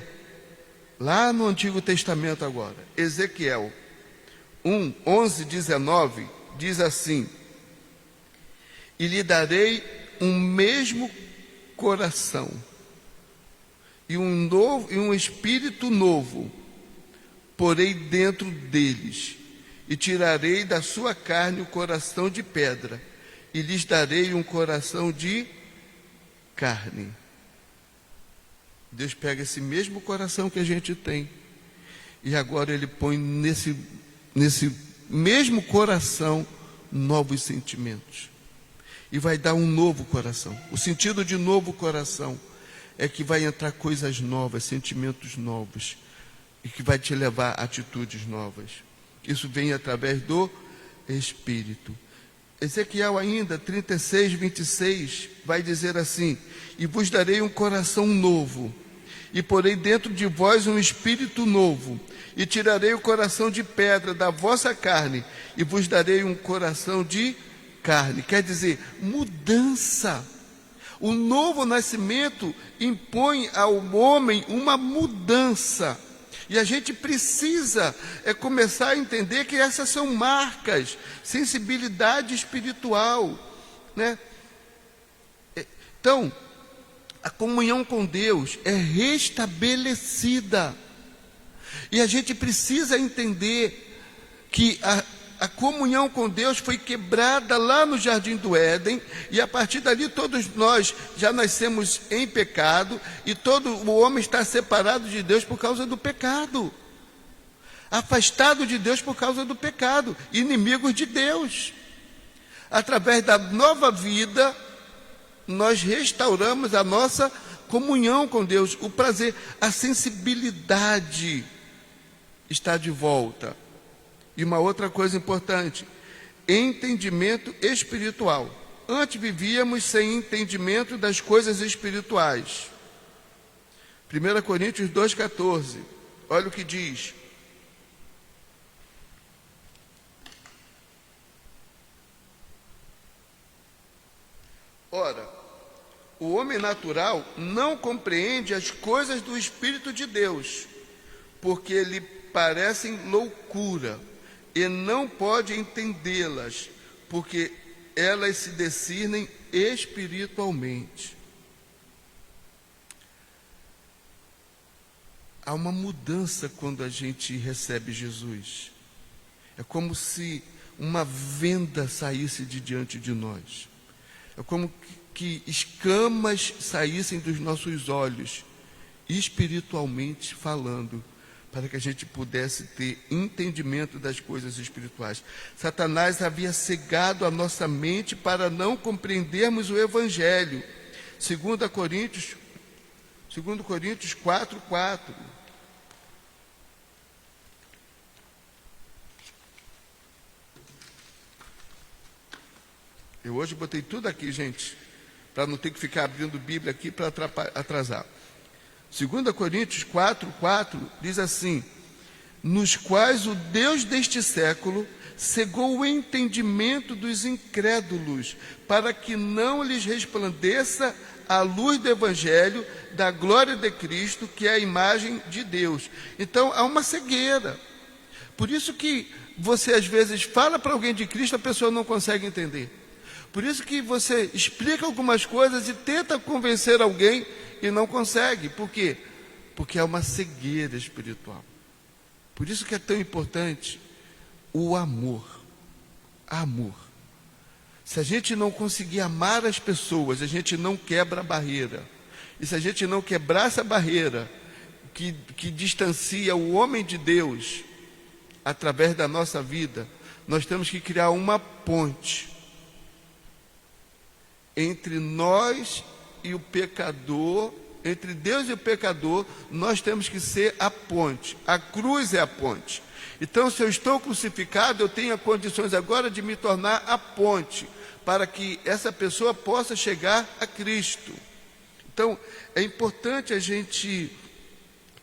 lá no Antigo Testamento agora, Ezequiel 11:19, diz assim: e lhe darei um mesmo coração e um espírito novo porei dentro deles, e tirarei da sua carne o coração de pedra, e lhes darei um coração de carne. Deus pega esse mesmo coração que a gente tem, e agora Ele põe nesse mesmo coração novos sentimentos, e vai dar um novo coração. O sentido de novo coração é que vai entrar coisas novas, sentimentos novos, e que vai te levar a atitudes novas. Isso vem através do Espírito. Ezequiel ainda 36:26 vai dizer assim: e vos darei um coração novo, e porei dentro de vós um espírito novo, e tirarei o coração de pedra da vossa carne, e vos darei um coração de carne. Quer dizer, mudança. O novo nascimento impõe ao homem uma mudança. E a gente precisa começar a entender que essas são marcas, sensibilidade espiritual, né? Então, a comunhão com Deus é restabelecida. E a gente precisa entender que a comunhão com Deus foi quebrada lá no Jardim do Éden, e a partir dali todos nós já nascemos em pecado, e todo o homem está separado de Deus por causa do pecado, afastado de Deus por causa do pecado, inimigos de Deus. Através da nova vida, nós restauramos a nossa comunhão com Deus, o prazer, a sensibilidade está de volta. E uma outra coisa importante, entendimento espiritual. Antes vivíamos sem entendimento das coisas espirituais. 1 Coríntios 2,14, olha o que diz. Ora, o homem natural não compreende as coisas do Espírito de Deus, porque lhe parecem loucura, e não pode entendê-las, porque elas se discernem espiritualmente. Há uma mudança quando a gente recebe Jesus. É como se uma venda saísse de diante de nós. É como que escamas saíssem dos nossos olhos, espiritualmente falando, para que a gente pudesse ter entendimento das coisas espirituais. Satanás havia cegado a nossa mente para não compreendermos o Evangelho. 2 Coríntios 4:4. Eu hoje botei tudo aqui, gente, para não ter que ficar abrindo Bíblia aqui para atrasar. 2 Coríntios 4:4 diz assim: nos quais o Deus deste século cegou o entendimento dos incrédulos, para que não lhes resplandeça a luz do Evangelho da glória de Cristo, que é a imagem de Deus. Então há uma cegueira. Por isso que você às vezes fala para alguém de Cristo, a pessoa não consegue entender. Por isso que você explica algumas coisas e tenta convencer alguém e não consegue. Por quê? Porque há uma cegueira espiritual. Por isso que é tão importante o amor. Amor. Se a gente não conseguir amar as pessoas, a gente não quebra a barreira. E se a gente não quebrar essa barreira que distancia o homem de Deus através da nossa vida, nós temos que criar uma ponte entre nós e o pecador, entre Deus e o pecador. Nós temos que ser a ponte. A cruz é a ponte. Então, se eu estou crucificado, eu tenho condições agora de me tornar a ponte, para que essa pessoa possa chegar a Cristo. Então, é importante a gente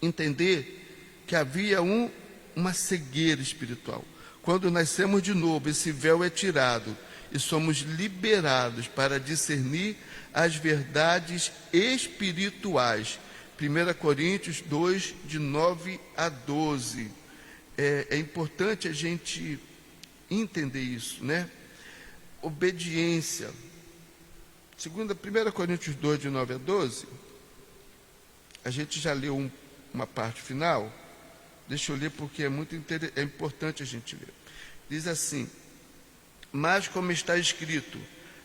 entender que havia uma cegueira espiritual. Quando nascemos de novo, esse véu é tirado e somos liberados para discernir as verdades espirituais. 1 Coríntios 2, de 9 a 12. É importante a gente entender isso, né? Obediência. 1 Coríntios 2, de 9 a 12. A gente já leu uma parte final. Deixa eu ler porque é importante a gente ler. Diz assim: mas como está escrito,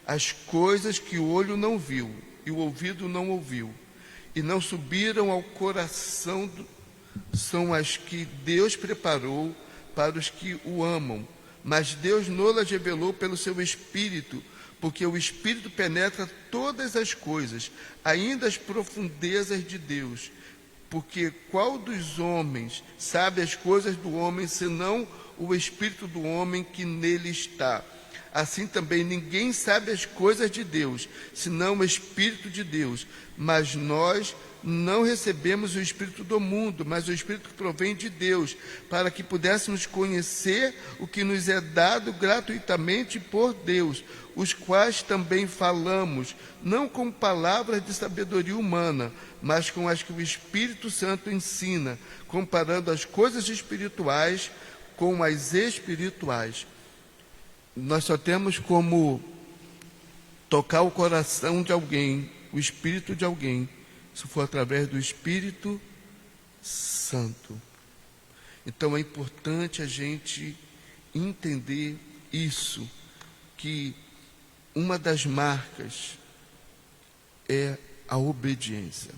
as coisas que o olho não viu e o ouvido não ouviu e não subiram ao coração são as que Deus preparou para os que o amam. Mas Deus não-las revelou pelo seu Espírito, porque o Espírito penetra todas as coisas, ainda as profundezas de Deus. Porque qual dos homens sabe as coisas do homem, senão o Espírito do homem que nele está? Assim também ninguém sabe as coisas de Deus, senão o Espírito de Deus. Mas nós não recebemos o Espírito do mundo, mas o Espírito que provém de Deus, para que pudéssemos conhecer o que nos é dado gratuitamente por Deus, os quais também falamos, não com palavras de sabedoria humana, mas com as que o Espírito Santo ensina, comparando as coisas espirituais com as espirituais. Nós só temos como tocar o coração de alguém, o espírito de alguém, se for através do Espírito Santo. Então é importante a gente entender isso, que uma das marcas é a obediência.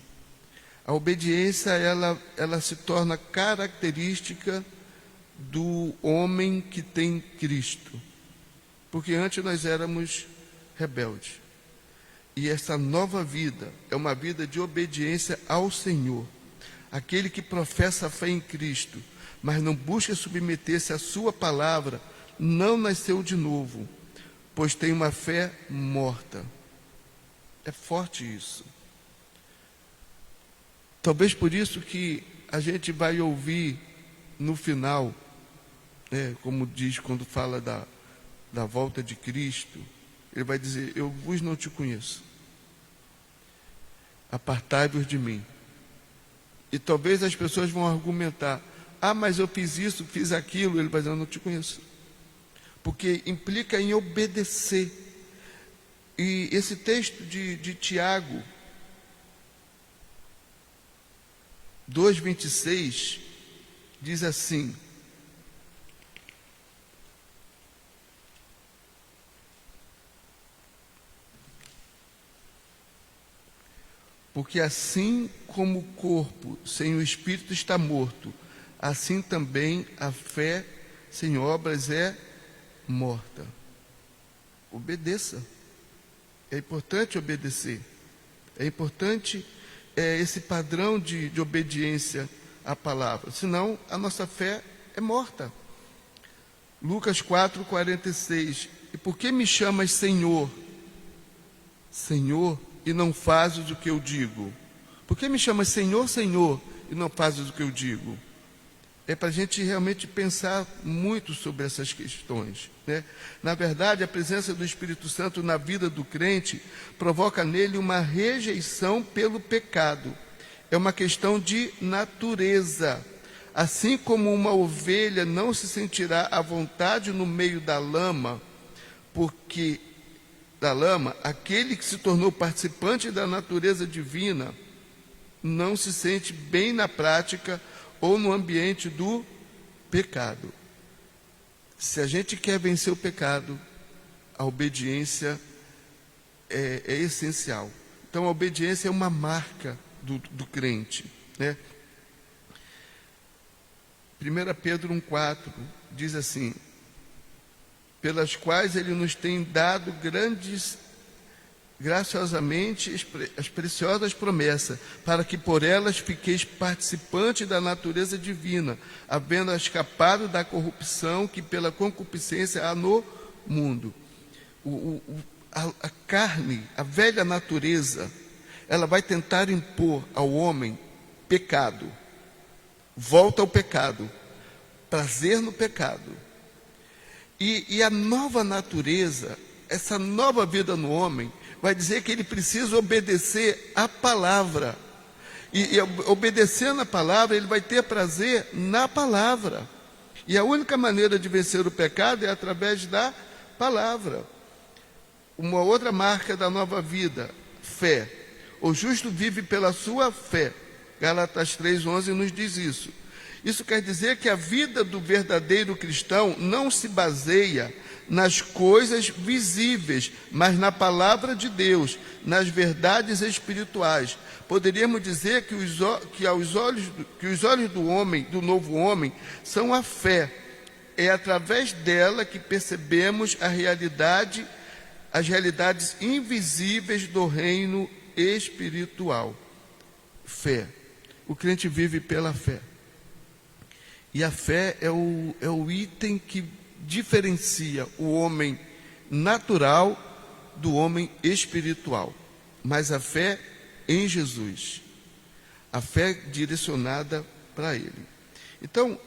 A obediência, ela se torna característica do homem que tem Cristo. Porque antes nós éramos rebeldes. E essa nova vida é uma vida de obediência ao Senhor. Aquele que professa a fé em Cristo, mas não busca submeter-se à sua palavra, não nasceu de novo, pois tem uma fé morta. É forte isso. Talvez por isso que a gente vai ouvir no final, como diz quando fala da volta de Cristo, ele vai dizer: eu vos não te conheço, apartai-vos de mim. E talvez as pessoas vão argumentar: ah, mas eu fiz isso, fiz aquilo. Ele vai dizer: eu não te conheço, porque implica em obedecer. E esse texto de Tiago 2,26 diz assim: porque assim como o corpo sem o espírito está morto, assim também a fé sem obras é morta. Obedeça. É importante obedecer. É importante esse padrão de obediência à palavra. Senão a nossa fé é morta. Lucas 4,46. E por que me chamas Senhor? Senhor, e não fazes o que eu digo? Por que me chamas Senhor, Senhor, e não fazes o que eu digo? É para a gente realmente pensar muito sobre essas questões, né? Na verdade, a presença do Espírito Santo na vida do crente provoca nele uma rejeição pelo pecado. É uma questão de natureza. Assim como uma ovelha não se sentirá à vontade no meio da lama, aquele que se tornou participante da natureza divina não se sente bem na prática ou no ambiente do pecado. Se a gente quer vencer o pecado, a obediência é essencial. Então a obediência é uma marca do crente, né? 1 Pedro 1,4 diz assim: pelas quais ele nos tem dado graciosamente as preciosas promessas, para que por elas fiqueis participantes da natureza divina, havendo escapado da corrupção que pela concupiscência há no mundo. A carne, a velha natureza, ela vai tentar impor ao homem pecado, volta ao pecado, prazer no pecado. E a nova natureza, essa nova vida no homem, vai dizer que ele precisa obedecer à palavra. E obedecendo a palavra, ele vai ter prazer na palavra. E a única maneira de vencer o pecado é através da palavra. Uma outra marca da nova vida, fé. O justo vive pela sua fé. Gálatas 3,11 nos diz isso. Isso quer dizer que a vida do verdadeiro cristão não se baseia nas coisas visíveis, mas na palavra de Deus, nas verdades espirituais. Poderíamos dizer que os olhos do homem, do novo homem, são a fé. É através dela que percebemos as realidades invisíveis do reino espiritual. Fé. O crente vive pela fé. E a fé é o item que diferencia o homem natural do homem espiritual, mas a fé em Jesus, a fé direcionada para Ele. Então,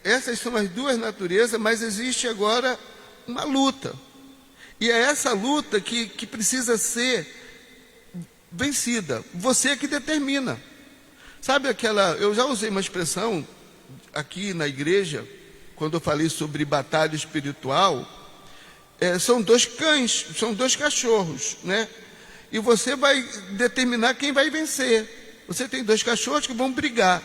essas são as duas naturezas, mas existe agora uma luta. E é essa luta que precisa ser vencida. Você que determina. Sabe eu já usei uma expressão aqui na igreja, quando eu falei sobre batalha espiritual, são dois cães, são dois cachorros, né? E você vai determinar quem vai vencer. Você tem dois cachorros que vão brigar.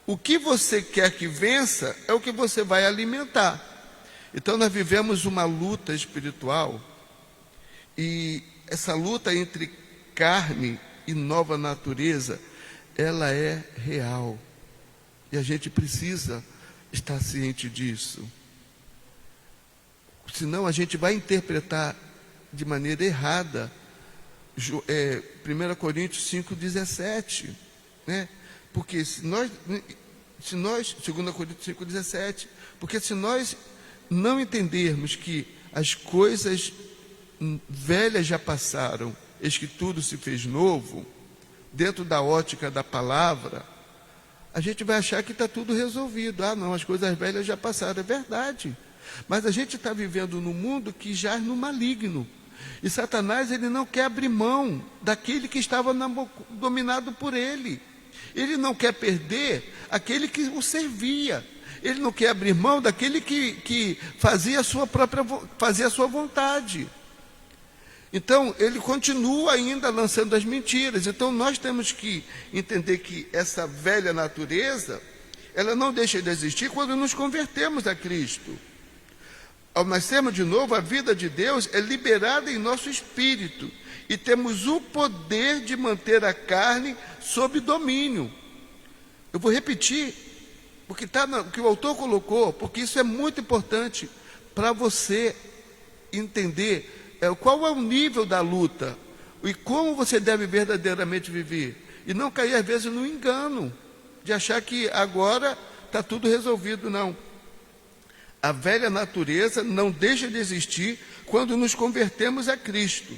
O que você quer que vença é o que você vai alimentar. Então nós vivemos uma luta espiritual, e essa luta entre carne e nova natureza, ela é real. E a gente precisa estar ciente disso. Senão a gente vai interpretar de maneira errada 1 Coríntios 5,17, né? Porque se nós 2 Coríntios 5,17, porque se nós não entendermos que as coisas velhas já passaram, eis que tudo se fez novo, dentro da ótica da palavra, a gente vai achar que está tudo resolvido. Ah, não, as coisas velhas já passaram. É verdade. Mas a gente está vivendo num mundo que jaz no maligno. E Satanás, ele não quer abrir mão daquele que estava dominado por ele. Ele não quer perder aquele que o servia. Ele não quer abrir mão daquele que fazia a sua vontade. Então, ele continua ainda lançando as mentiras. Então, nós temos que entender que essa velha natureza, ela não deixa de existir quando nos convertemos a Cristo. Ao nascermos de novo, a vida de Deus é liberada em nosso espírito. E temos o poder de manter a carne sob domínio. Eu vou repetir, porque o que o autor colocou, porque isso é muito importante para você entender qual é o nível da luta e como você deve verdadeiramente viver. E não cair, às vezes, no engano de achar que agora está tudo resolvido. Não. A velha natureza não deixa de existir quando nos convertemos a Cristo.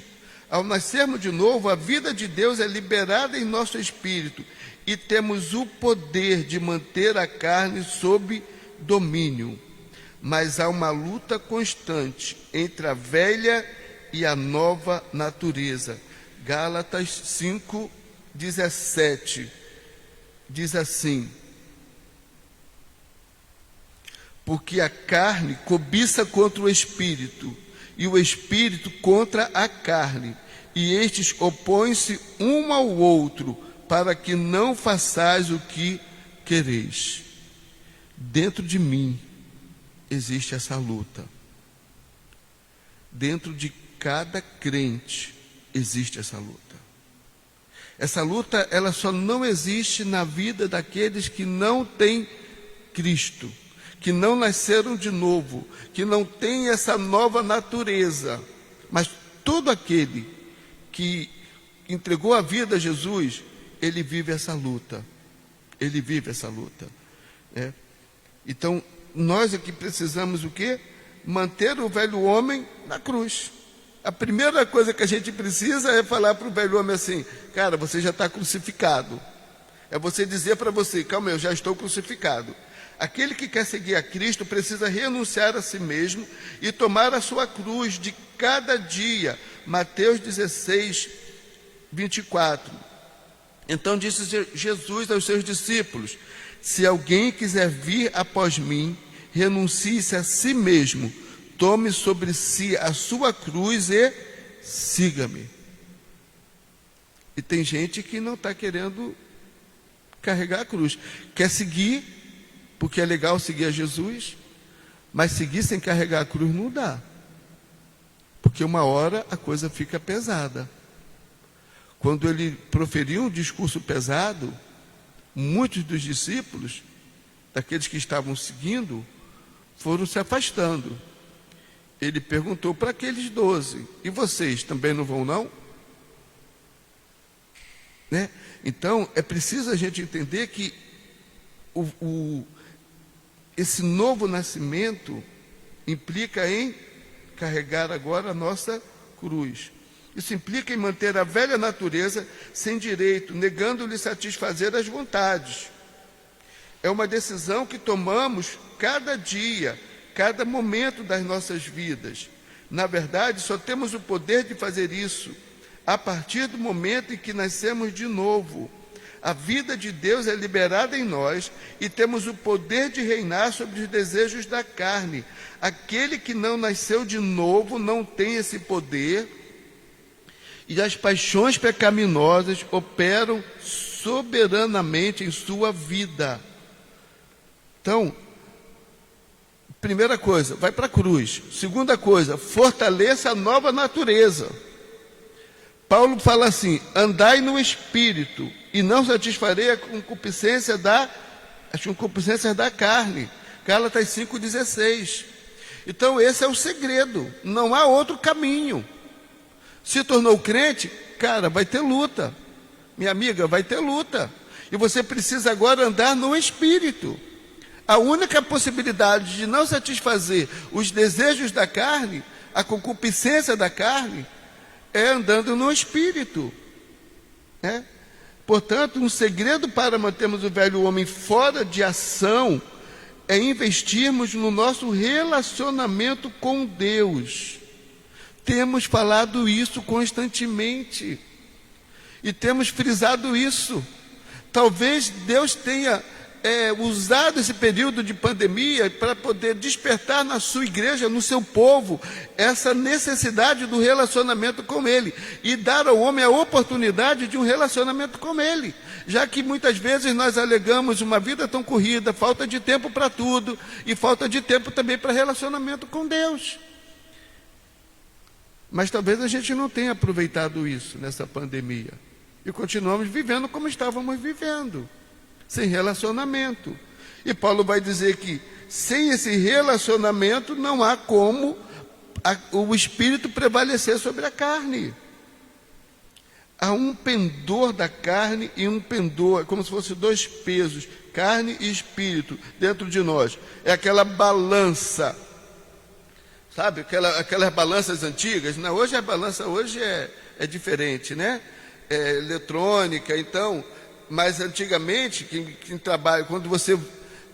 Ao nascermos de novo, a vida de Deus é liberada em nosso espírito e temos o poder de manter a carne sob domínio. Mas há uma luta constante entre a velha e a nova natureza. Gálatas 5:17 diz assim: porque a carne cobiça contra o espírito, e o espírito contra a carne, e estes opõem-se um ao outro, para que não façais o que quereis. Dentro de mim existe essa luta. Dentro de cada crente existe essa luta. Essa luta, ela só não existe na vida daqueles que não têm Cristo, que não nasceram de novo, que não têm essa nova natureza. Mas todo aquele que entregou a vida a Jesus, ele vive essa luta. Ele vive essa luta. Então, nós aqui precisamos o quê? Manter o velho homem na cruz. A primeira coisa que a gente precisa é falar para o velho homem assim: cara, você já está crucificado. É você dizer para você: calma, eu já estou crucificado. Aquele que quer seguir a Cristo precisa renunciar a si mesmo e tomar a sua cruz de cada dia. Mateus 16:24. Então disse Jesus aos seus discípulos: se alguém quiser vir após mim, renuncie-se a si mesmo, tome sobre si a sua cruz e siga-me. E tem gente que não está querendo carregar a cruz. Quer seguir, porque é legal seguir a Jesus, mas seguir sem carregar a cruz não dá. Porque uma hora a coisa fica pesada. Quando ele proferiu um discurso pesado, muitos dos discípulos, daqueles que estavam seguindo, foram se afastando. Ele perguntou para aqueles 12: e vocês também não vão, não? Né? Então, é preciso a gente entender que esse novo nascimento implica em carregar agora a nossa cruz. Isso implica em manter a velha natureza sem direito, negando-lhe satisfazer as vontades. É uma decisão que tomamos cada dia, cada momento das nossas vidas. Na verdade, só temos o poder de fazer isso a partir do momento em que nascemos de novo. A vida de Deus é liberada em nós e temos o poder de reinar sobre os desejos da carne. Aquele que não nasceu de novo não tem esse poder, e as paixões pecaminosas operam soberanamente em sua vida. Então, primeira coisa, vai para a cruz. Segunda coisa, fortaleça a nova natureza. Paulo fala assim: andai no Espírito, e não satisfarei as concupiscências da carne. Gálatas 5,16. Então esse é o segredo, não há outro caminho. Se tornou crente, cara, vai ter luta. Minha amiga, vai ter luta. E você precisa agora andar no Espírito. A única possibilidade de não satisfazer os desejos da carne, a concupiscência da carne, é andando no Espírito. Portanto, um segredo para mantermos o velho homem fora de ação é investirmos no nosso relacionamento com Deus. Temos falado isso constantemente e temos frisado isso. Talvez Deus tenha usado esse período de pandemia para poder despertar na sua igreja, no seu povo, essa necessidade do relacionamento com Ele e dar ao homem a oportunidade de um relacionamento com Ele, já que muitas vezes nós alegamos uma vida tão corrida, falta de tempo para tudo e falta de tempo também para relacionamento com Deus. Mas talvez a gente não tenha aproveitado isso nessa pandemia e continuamos vivendo como estávamos vivendo, sem relacionamento. E Paulo vai dizer que sem esse relacionamento não há como o Espírito prevalecer sobre a carne. Há um pendor da carne e um pendor, é como se fossem dois pesos, carne e Espírito, dentro de nós. É aquela balança, sabe? Aquelas balanças antigas. Não, hoje a balança é diferente, né? É eletrônica, então... Mas antigamente, quem trabalha, quando você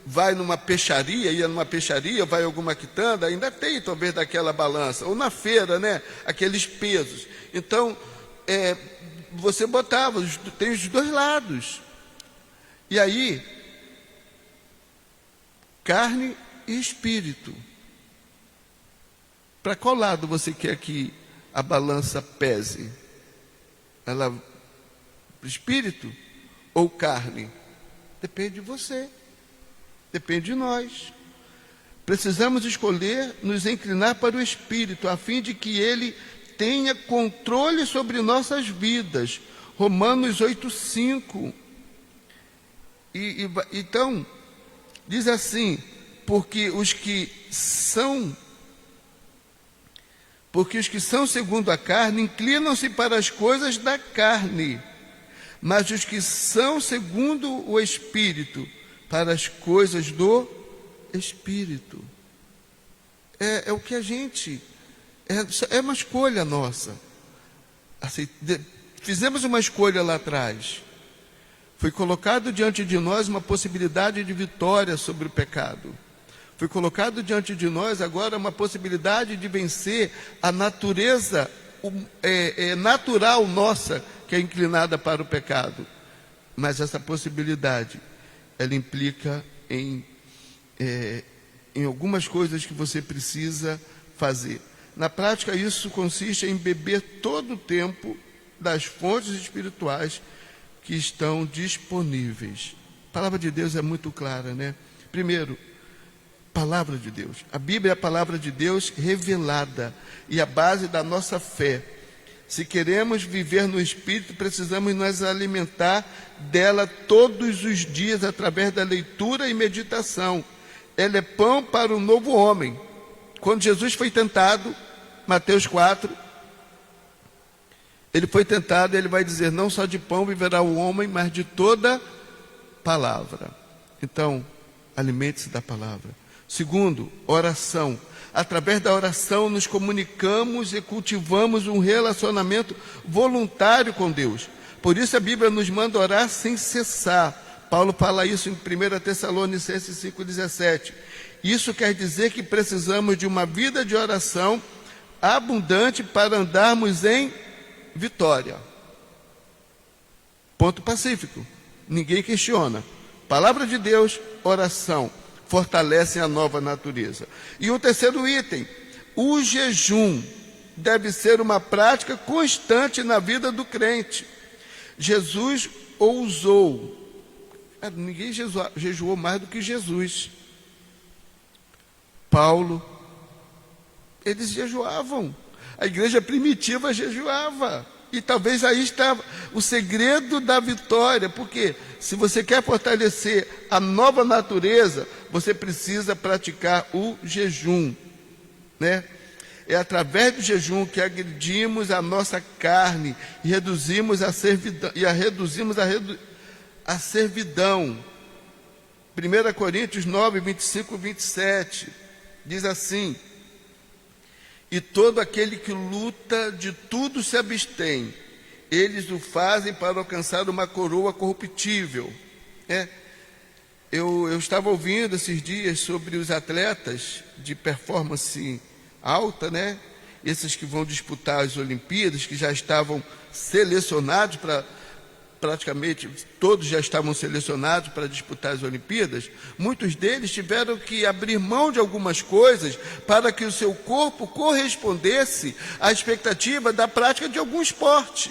vai numa peixaria, ia numa peixaria, vai a alguma quitanda, ainda tem talvez daquela balança, ou na feira, né, aqueles pesos. Então, você botava, tem os dois lados. E aí, carne e espírito. Para qual lado você quer que a balança pese? Ela, espírito ou carne? Depende de você, depende de nós. Precisamos escolher nos inclinar para o Espírito, a fim de que Ele tenha controle sobre nossas vidas. Romanos 8,5. Então, diz assim: porque os que são segundo a carne inclinam-se para as coisas da carne, mas os que são segundo o Espírito, para as coisas do Espírito. É o que a gente... É uma escolha nossa. Assim, fizemos uma escolha lá atrás. Foi colocado diante de nós uma possibilidade de vitória sobre o pecado. Foi colocado diante de nós agora uma possibilidade de vencer a natureza natural nossa, que é inclinada para o pecado. Mas essa possibilidade, ela implica em algumas coisas que você precisa fazer. Na prática, isso consiste em beber todo o tempo das fontes espirituais que estão disponíveis. A palavra de Deus é muito clara, né? Primeiro, palavra de Deus. A Bíblia é a palavra de Deus revelada e a base da nossa fé. Se queremos viver no Espírito, precisamos nos alimentar dela todos os dias através da leitura e meditação. Ela é pão para o novo homem. Quando Jesus foi tentado, Mateus 4, ele foi tentado, ele vai dizer: não só de pão viverá o homem, mas de toda palavra. Então, alimente-se da palavra. Segundo, oração. Através da oração nos comunicamos e cultivamos um relacionamento voluntário com Deus. Por isso a Bíblia nos manda orar sem cessar. Paulo fala isso em 1 Tessalonicenses 5,17. Isso quer dizer que precisamos de uma vida de oração abundante para andarmos em vitória. Ponto pacífico. Ninguém questiona. Palavra de Deus, oração, fortalecem a nova natureza. E o terceiro item, o jejum deve ser uma prática constante na vida do crente. Jesus ousou. Ninguém jejuou mais do que Jesus. Paulo, eles jejuavam. A igreja primitiva jejuava. E talvez aí está o segredo da vitória, porque se você quer fortalecer a nova natureza, você precisa praticar o jejum, né? É através do jejum que agredimos a nossa carne e reduzimos a servidão. 1 Coríntios 9, 25 e 27 diz assim: e todo aquele que luta de tudo se abstém, eles o fazem para alcançar uma coroa corruptível. Eu estava ouvindo esses dias sobre os atletas de performance alta, né? Esses que vão disputar as Olimpíadas, que já estavam selecionados para... Praticamente todos já estavam selecionados para disputar as Olimpíadas. Muitos deles tiveram que abrir mão de algumas coisas para que o seu corpo correspondesse à expectativa da prática de algum esporte.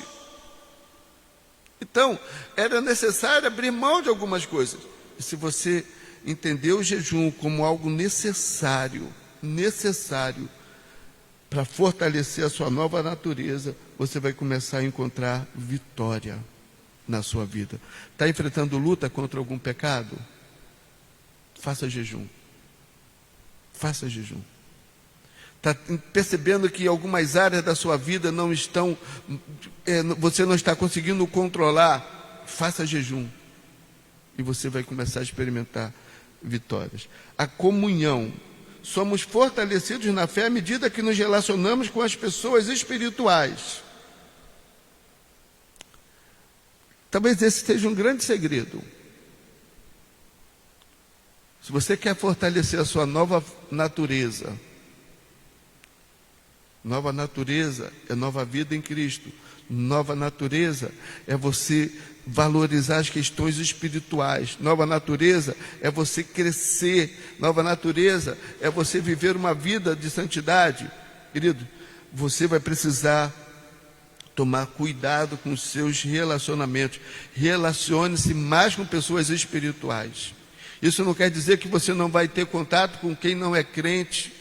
Então, era necessário abrir mão de algumas coisas. E se você entender o jejum como algo necessário para fortalecer a sua nova natureza, você vai começar a encontrar vitória na sua vida. Está enfrentando luta contra algum pecado? Faça jejum. Faça jejum. Está percebendo que algumas áreas da sua vida não estão, você não está conseguindo controlar? Faça jejum. E você vai começar a experimentar vitórias. A comunhão. Somos fortalecidos na fé à medida que nos relacionamos com as pessoas espirituais. Talvez esse seja um grande segredo. Se você quer fortalecer a sua nova natureza é nova vida em Cristo. Nova natureza é você valorizar as questões espirituais. Nova natureza é você crescer. Nova natureza é você viver uma vida de santidade. Querido, você vai precisar tomar cuidado com os seus relacionamentos. Relacione-se mais com pessoas espirituais. Isso não quer dizer que você não vai ter contato com quem não é crente,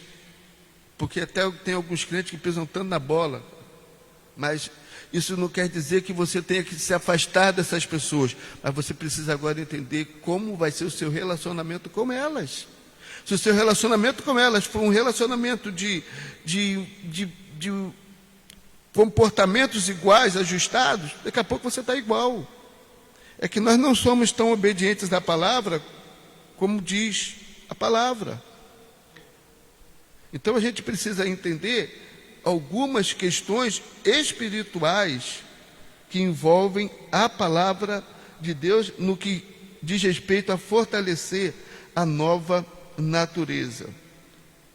porque até tem alguns crentes que pisam tanto na bola, mas isso não quer dizer que você tenha que se afastar dessas pessoas, mas você precisa agora entender como vai ser o seu relacionamento com elas. Se o seu relacionamento com elas for um relacionamento de comportamentos iguais, ajustados, daqui a pouco você está igual. É que nós não somos tão obedientes à palavra como diz a palavra. Então a gente precisa entender algumas questões espirituais que envolvem a palavra de Deus no que diz respeito a fortalecer a nova natureza.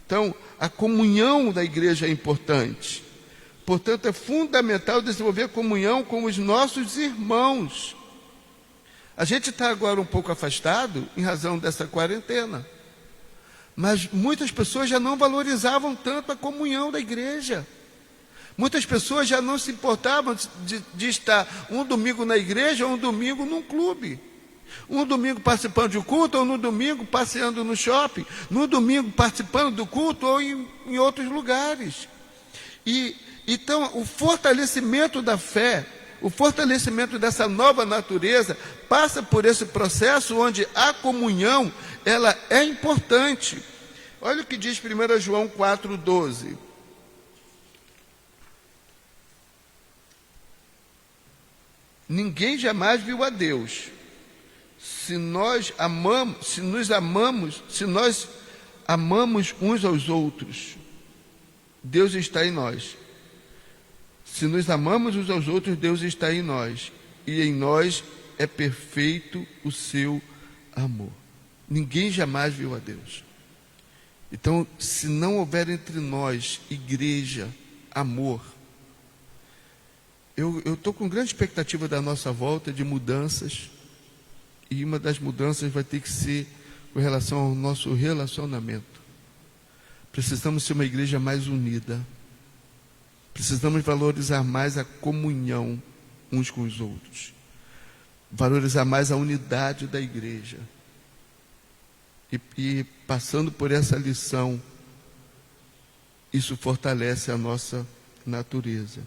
Então, a comunhão da igreja é importante. Portanto, é fundamental desenvolver comunhão com os nossos irmãos. A gente está agora um pouco afastado em razão dessa quarentena. Mas muitas pessoas já não valorizavam tanto a comunhão da igreja. Muitas pessoas já não se importavam de estar um domingo na igreja ou um domingo num clube. Um domingo participando de culto ou no domingo passeando no shopping. No domingo participando do culto ou em outros lugares. Então, o fortalecimento da fé, o fortalecimento dessa nova natureza, passa por esse processo onde a comunhão, ela é importante. Olha o que diz 1 João 4,12. Ninguém jamais viu a Deus. Se nós amamos uns aos outros, Deus está em nós. Se nos amamos uns aos outros, Deus está em nós. E em nós é perfeito o seu amor. Ninguém jamais viu a Deus. Então, se não houver entre nós, igreja, amor, eu estou com grande expectativa da nossa volta de mudanças. E uma das mudanças vai ter que ser com relação ao nosso relacionamento. Precisamos ser uma igreja mais unida. Precisamos valorizar mais a comunhão uns com os outros. Valorizar mais a unidade da igreja. E passando por essa lição, isso fortalece a nossa natureza.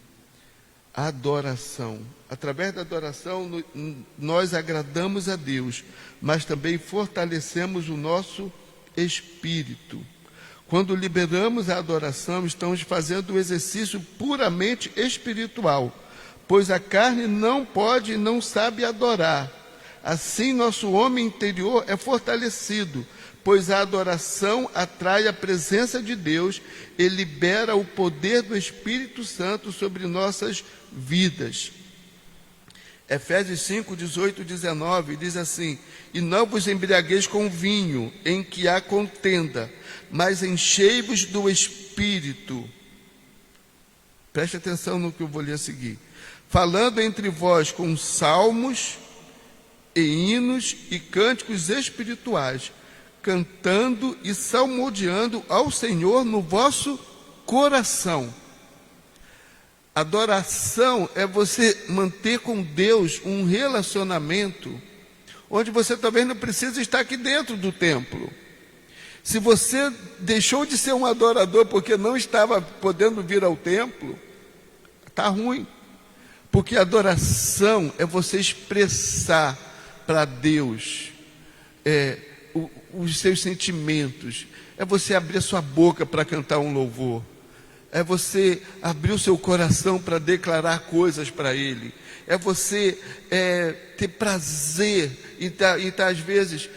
A adoração. Através da adoração, nós agradamos a Deus, mas também fortalecemos o nosso espírito. Quando liberamos a adoração, estamos fazendo um exercício puramente espiritual, pois a carne não pode e não sabe adorar. Assim, nosso homem interior é fortalecido, pois a adoração atrai a presença de Deus e libera o poder do Espírito Santo sobre nossas vidas. Efésios 5, 18 e 19 diz assim: e não vos embriagueis com vinho, em que há contenda, mas enchei-vos do Espírito. Preste atenção no que eu vou ler a seguir. Falando entre vós com salmos e hinos e cânticos espirituais, cantando e salmodiando ao Senhor no vosso coração. Adoração é você manter com Deus um relacionamento onde você talvez não precisa estar aqui dentro do templo. Se você deixou de ser um adorador porque não estava podendo vir ao templo, está ruim. Porque adoração é você expressar para Deus os seus sentimentos. É você abrir a sua boca para cantar um louvor. É você abrir o seu coração para declarar coisas para Ele. É você ter prazer e tá às vezes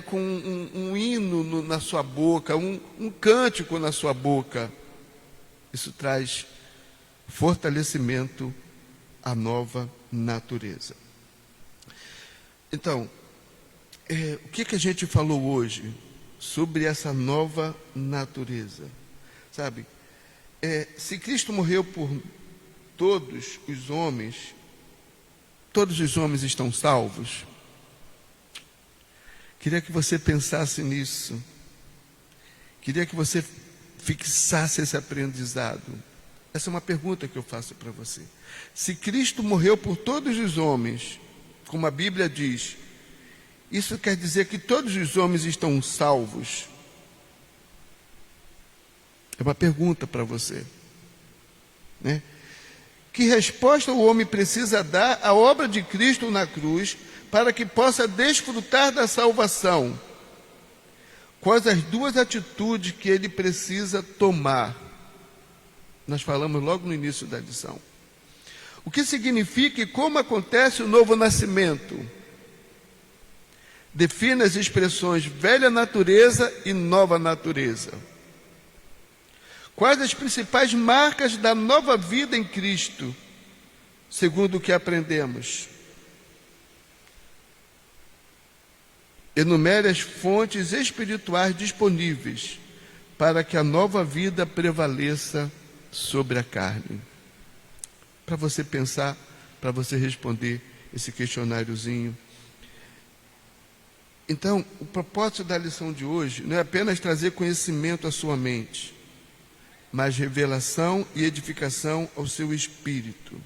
com um hino na sua boca, um cântico na sua boca. Isso traz fortalecimento à nova natureza. Então, o que a gente falou hoje sobre essa nova natureza? Sabe? Se Cristo morreu por todos os homens estão salvos? Queria que você pensasse nisso. Queria que você fixasse esse aprendizado. Essa é uma pergunta que eu faço para você. Se Cristo morreu por todos os homens, como a Bíblia diz, isso quer dizer que todos os homens estão salvos? É uma pergunta para você, né? Que resposta o homem precisa dar à obra de Cristo na cruz para que possa desfrutar da salvação? Quais as duas atitudes que ele precisa tomar? Nós falamos logo no início da lição. O que significa e como acontece o novo nascimento? Defina as expressões velha natureza e nova natureza. Quais as principais marcas da nova vida em Cristo, segundo o que aprendemos? Enumere as fontes espirituais disponíveis para que a nova vida prevaleça sobre a carne. Para você pensar, para você responder esse questionáriozinho. Então, o propósito da lição de hoje não é apenas trazer conhecimento à sua mente, mas revelação e edificação ao seu espírito.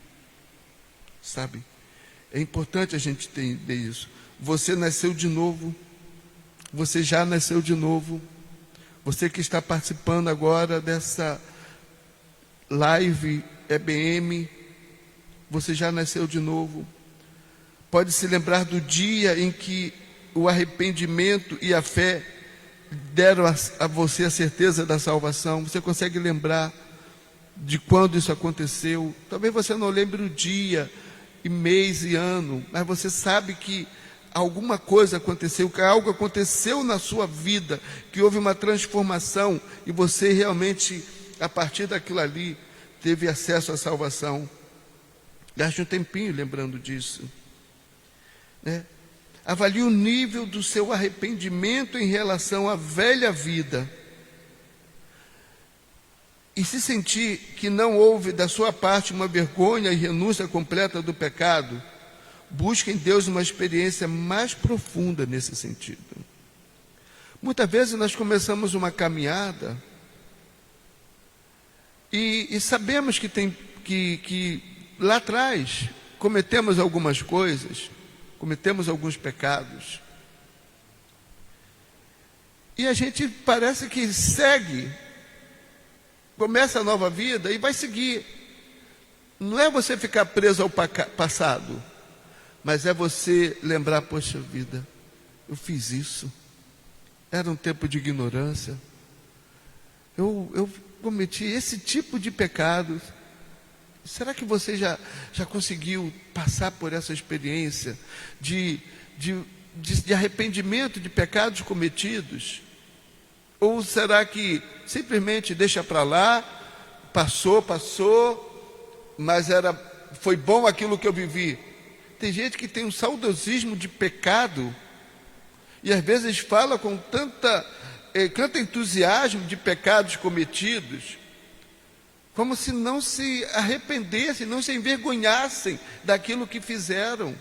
Sabe? É importante a gente entender isso. Você nasceu de novo. Você já nasceu de novo. Você que está participando agora dessa live EBM, você já nasceu de novo. Pode se lembrar do dia em que o arrependimento e a fé deram a você a certeza da salvação. Você consegue lembrar de quando isso aconteceu? Talvez você não lembre o dia, e mês e ano, mas você sabe que alguma coisa aconteceu, que algo aconteceu na sua vida, que houve uma transformação e você realmente, a partir daquilo ali, teve acesso à salvação. Gaste um tempinho lembrando disso, né? Avalie o nível do seu arrependimento em relação à velha vida. E se sentir que não houve da sua parte uma vergonha e renúncia completa do pecado, busque em Deus uma experiência mais profunda nesse sentido. Muitas vezes nós começamos uma caminhada e sabemos que lá atrás cometemos algumas coisas, cometemos alguns pecados. E a gente parece que segue, começa a nova vida e vai seguir. Não é você ficar preso ao passado, mas é você lembrar, poxa vida, eu fiz isso. Era um tempo de ignorância. Eu cometi esse tipo de pecado. Será que você já conseguiu passar por essa experiência de arrependimento de pecados cometidos? Ou será que simplesmente deixa para lá, passou, mas foi bom aquilo que eu vivi? Tem gente que tem um saudosismo de pecado e às vezes fala com tanto entusiasmo de pecados cometidos, como se não se arrependessem, não se envergonhassem daquilo que fizeram.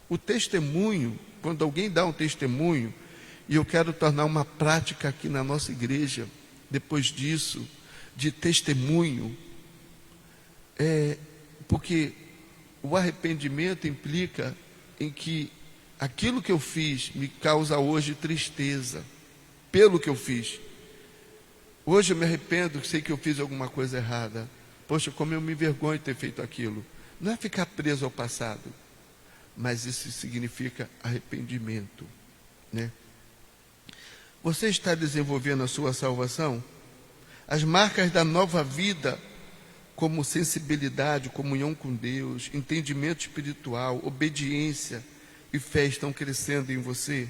O testemunho, quando alguém dá um testemunho, e eu quero tornar uma prática aqui na nossa igreja, depois disso, de testemunho, porque o arrependimento implica em que aquilo que eu fiz me causa hoje tristeza, pelo que eu fiz. Hoje eu me arrependo, sei que eu fiz alguma coisa errada. Poxa, como eu me envergonho de ter feito aquilo. Não é ficar preso ao passado, mas isso significa arrependimento, né? Você está desenvolvendo a sua salvação? As marcas da nova vida, como sensibilidade, comunhão com Deus, entendimento espiritual, obediência e fé, estão crescendo em você?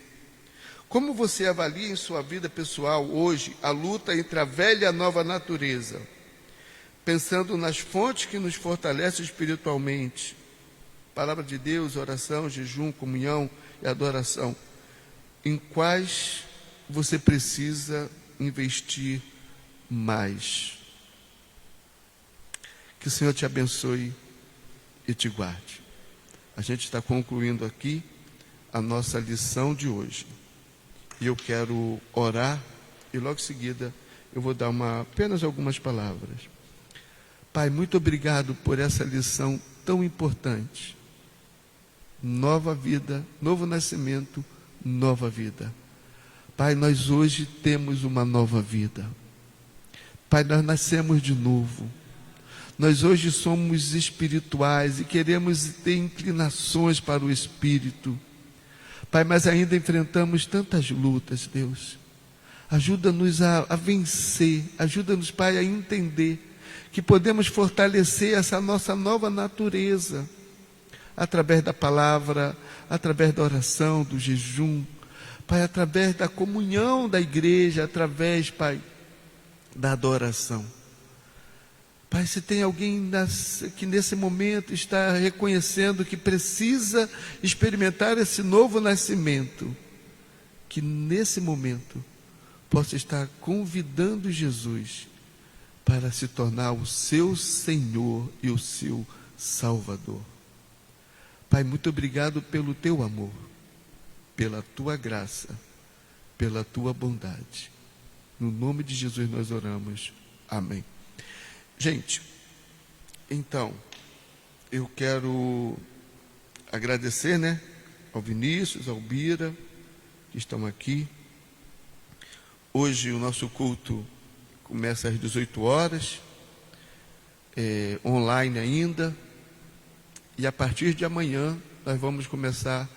Como você avalia em sua vida pessoal hoje a luta entre a velha e a nova natureza? Pensando nas fontes que nos fortalecem espiritualmente. Palavra de Deus, oração, jejum, comunhão e adoração. Em quais você precisa investir mais? Que o Senhor te abençoe e te guarde. A gente está concluindo aqui a nossa lição de hoje. E eu quero orar e logo em seguida eu vou dar apenas algumas palavras. Pai, muito obrigado por essa lição tão importante. Nova vida, novo nascimento, nova vida. Pai, nós hoje temos uma nova vida. Pai, nós nascemos de novo. Nós hoje somos espirituais e queremos ter inclinações para o Espírito. Pai, mas ainda enfrentamos tantas lutas, Deus. Ajuda-nos a vencer. Ajuda-nos, Pai, a entender que podemos fortalecer essa nossa nova natureza através da palavra, através da oração, do jejum, Pai, através da comunhão da igreja, através, Pai, da adoração. Pai, se tem alguém que nesse momento está reconhecendo que precisa experimentar esse novo nascimento, que nesse momento possa estar convidando Jesus para se tornar o seu Senhor e o seu Salvador. Pai, muito obrigado pelo teu amor, pela tua graça, pela tua bondade. No nome de Jesus nós oramos. Amém. Gente, então, eu quero agradecer, ao Vinícius, ao Bira, que estão aqui. Hoje o nosso culto começa às 18 horas, online ainda, e a partir de amanhã nós vamos começar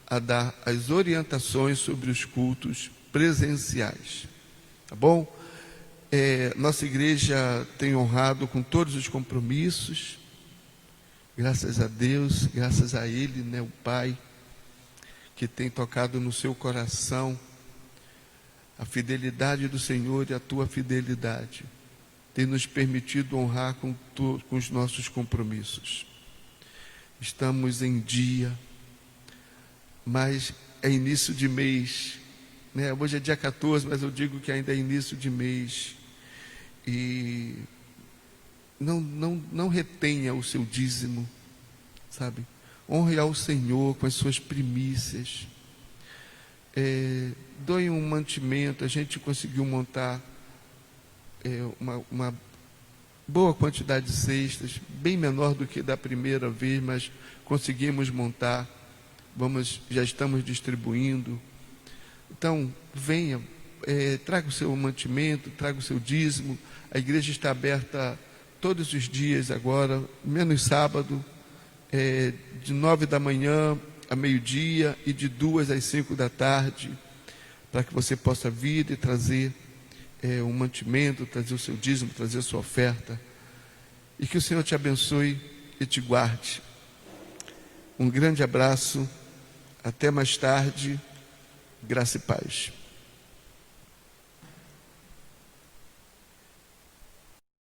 a dar as orientações sobre os cultos presenciais, tá bom? Nossa igreja tem honrado com todos os compromissos, graças a Deus, graças a Ele, o Pai, que tem tocado no seu coração, a fidelidade do Senhor e a tua fidelidade tem nos permitido honrar com os nossos compromissos. Estamos em dia, mas é início de mês, né? Hoje é dia 14, mas eu digo que ainda é início de mês. E não retenha o seu dízimo, sabe? Honre ao Senhor com as suas primícias. Doe um mantimento. A gente conseguiu montar uma boa quantidade de cestas, bem menor do que da primeira vez, mas conseguimos montar. Já estamos distribuindo. Então, venha, traga o seu mantimento, traga o seu dízimo. A igreja está aberta todos os dias agora, menos sábado, de 9 da manhã a meio-dia e de 2 às 5 da tarde, para que você possa vir e trazer um mantimento, trazer o seu dízimo, trazer a sua oferta. E que o Senhor te abençoe e te guarde. Um grande abraço, até mais tarde, graça e paz.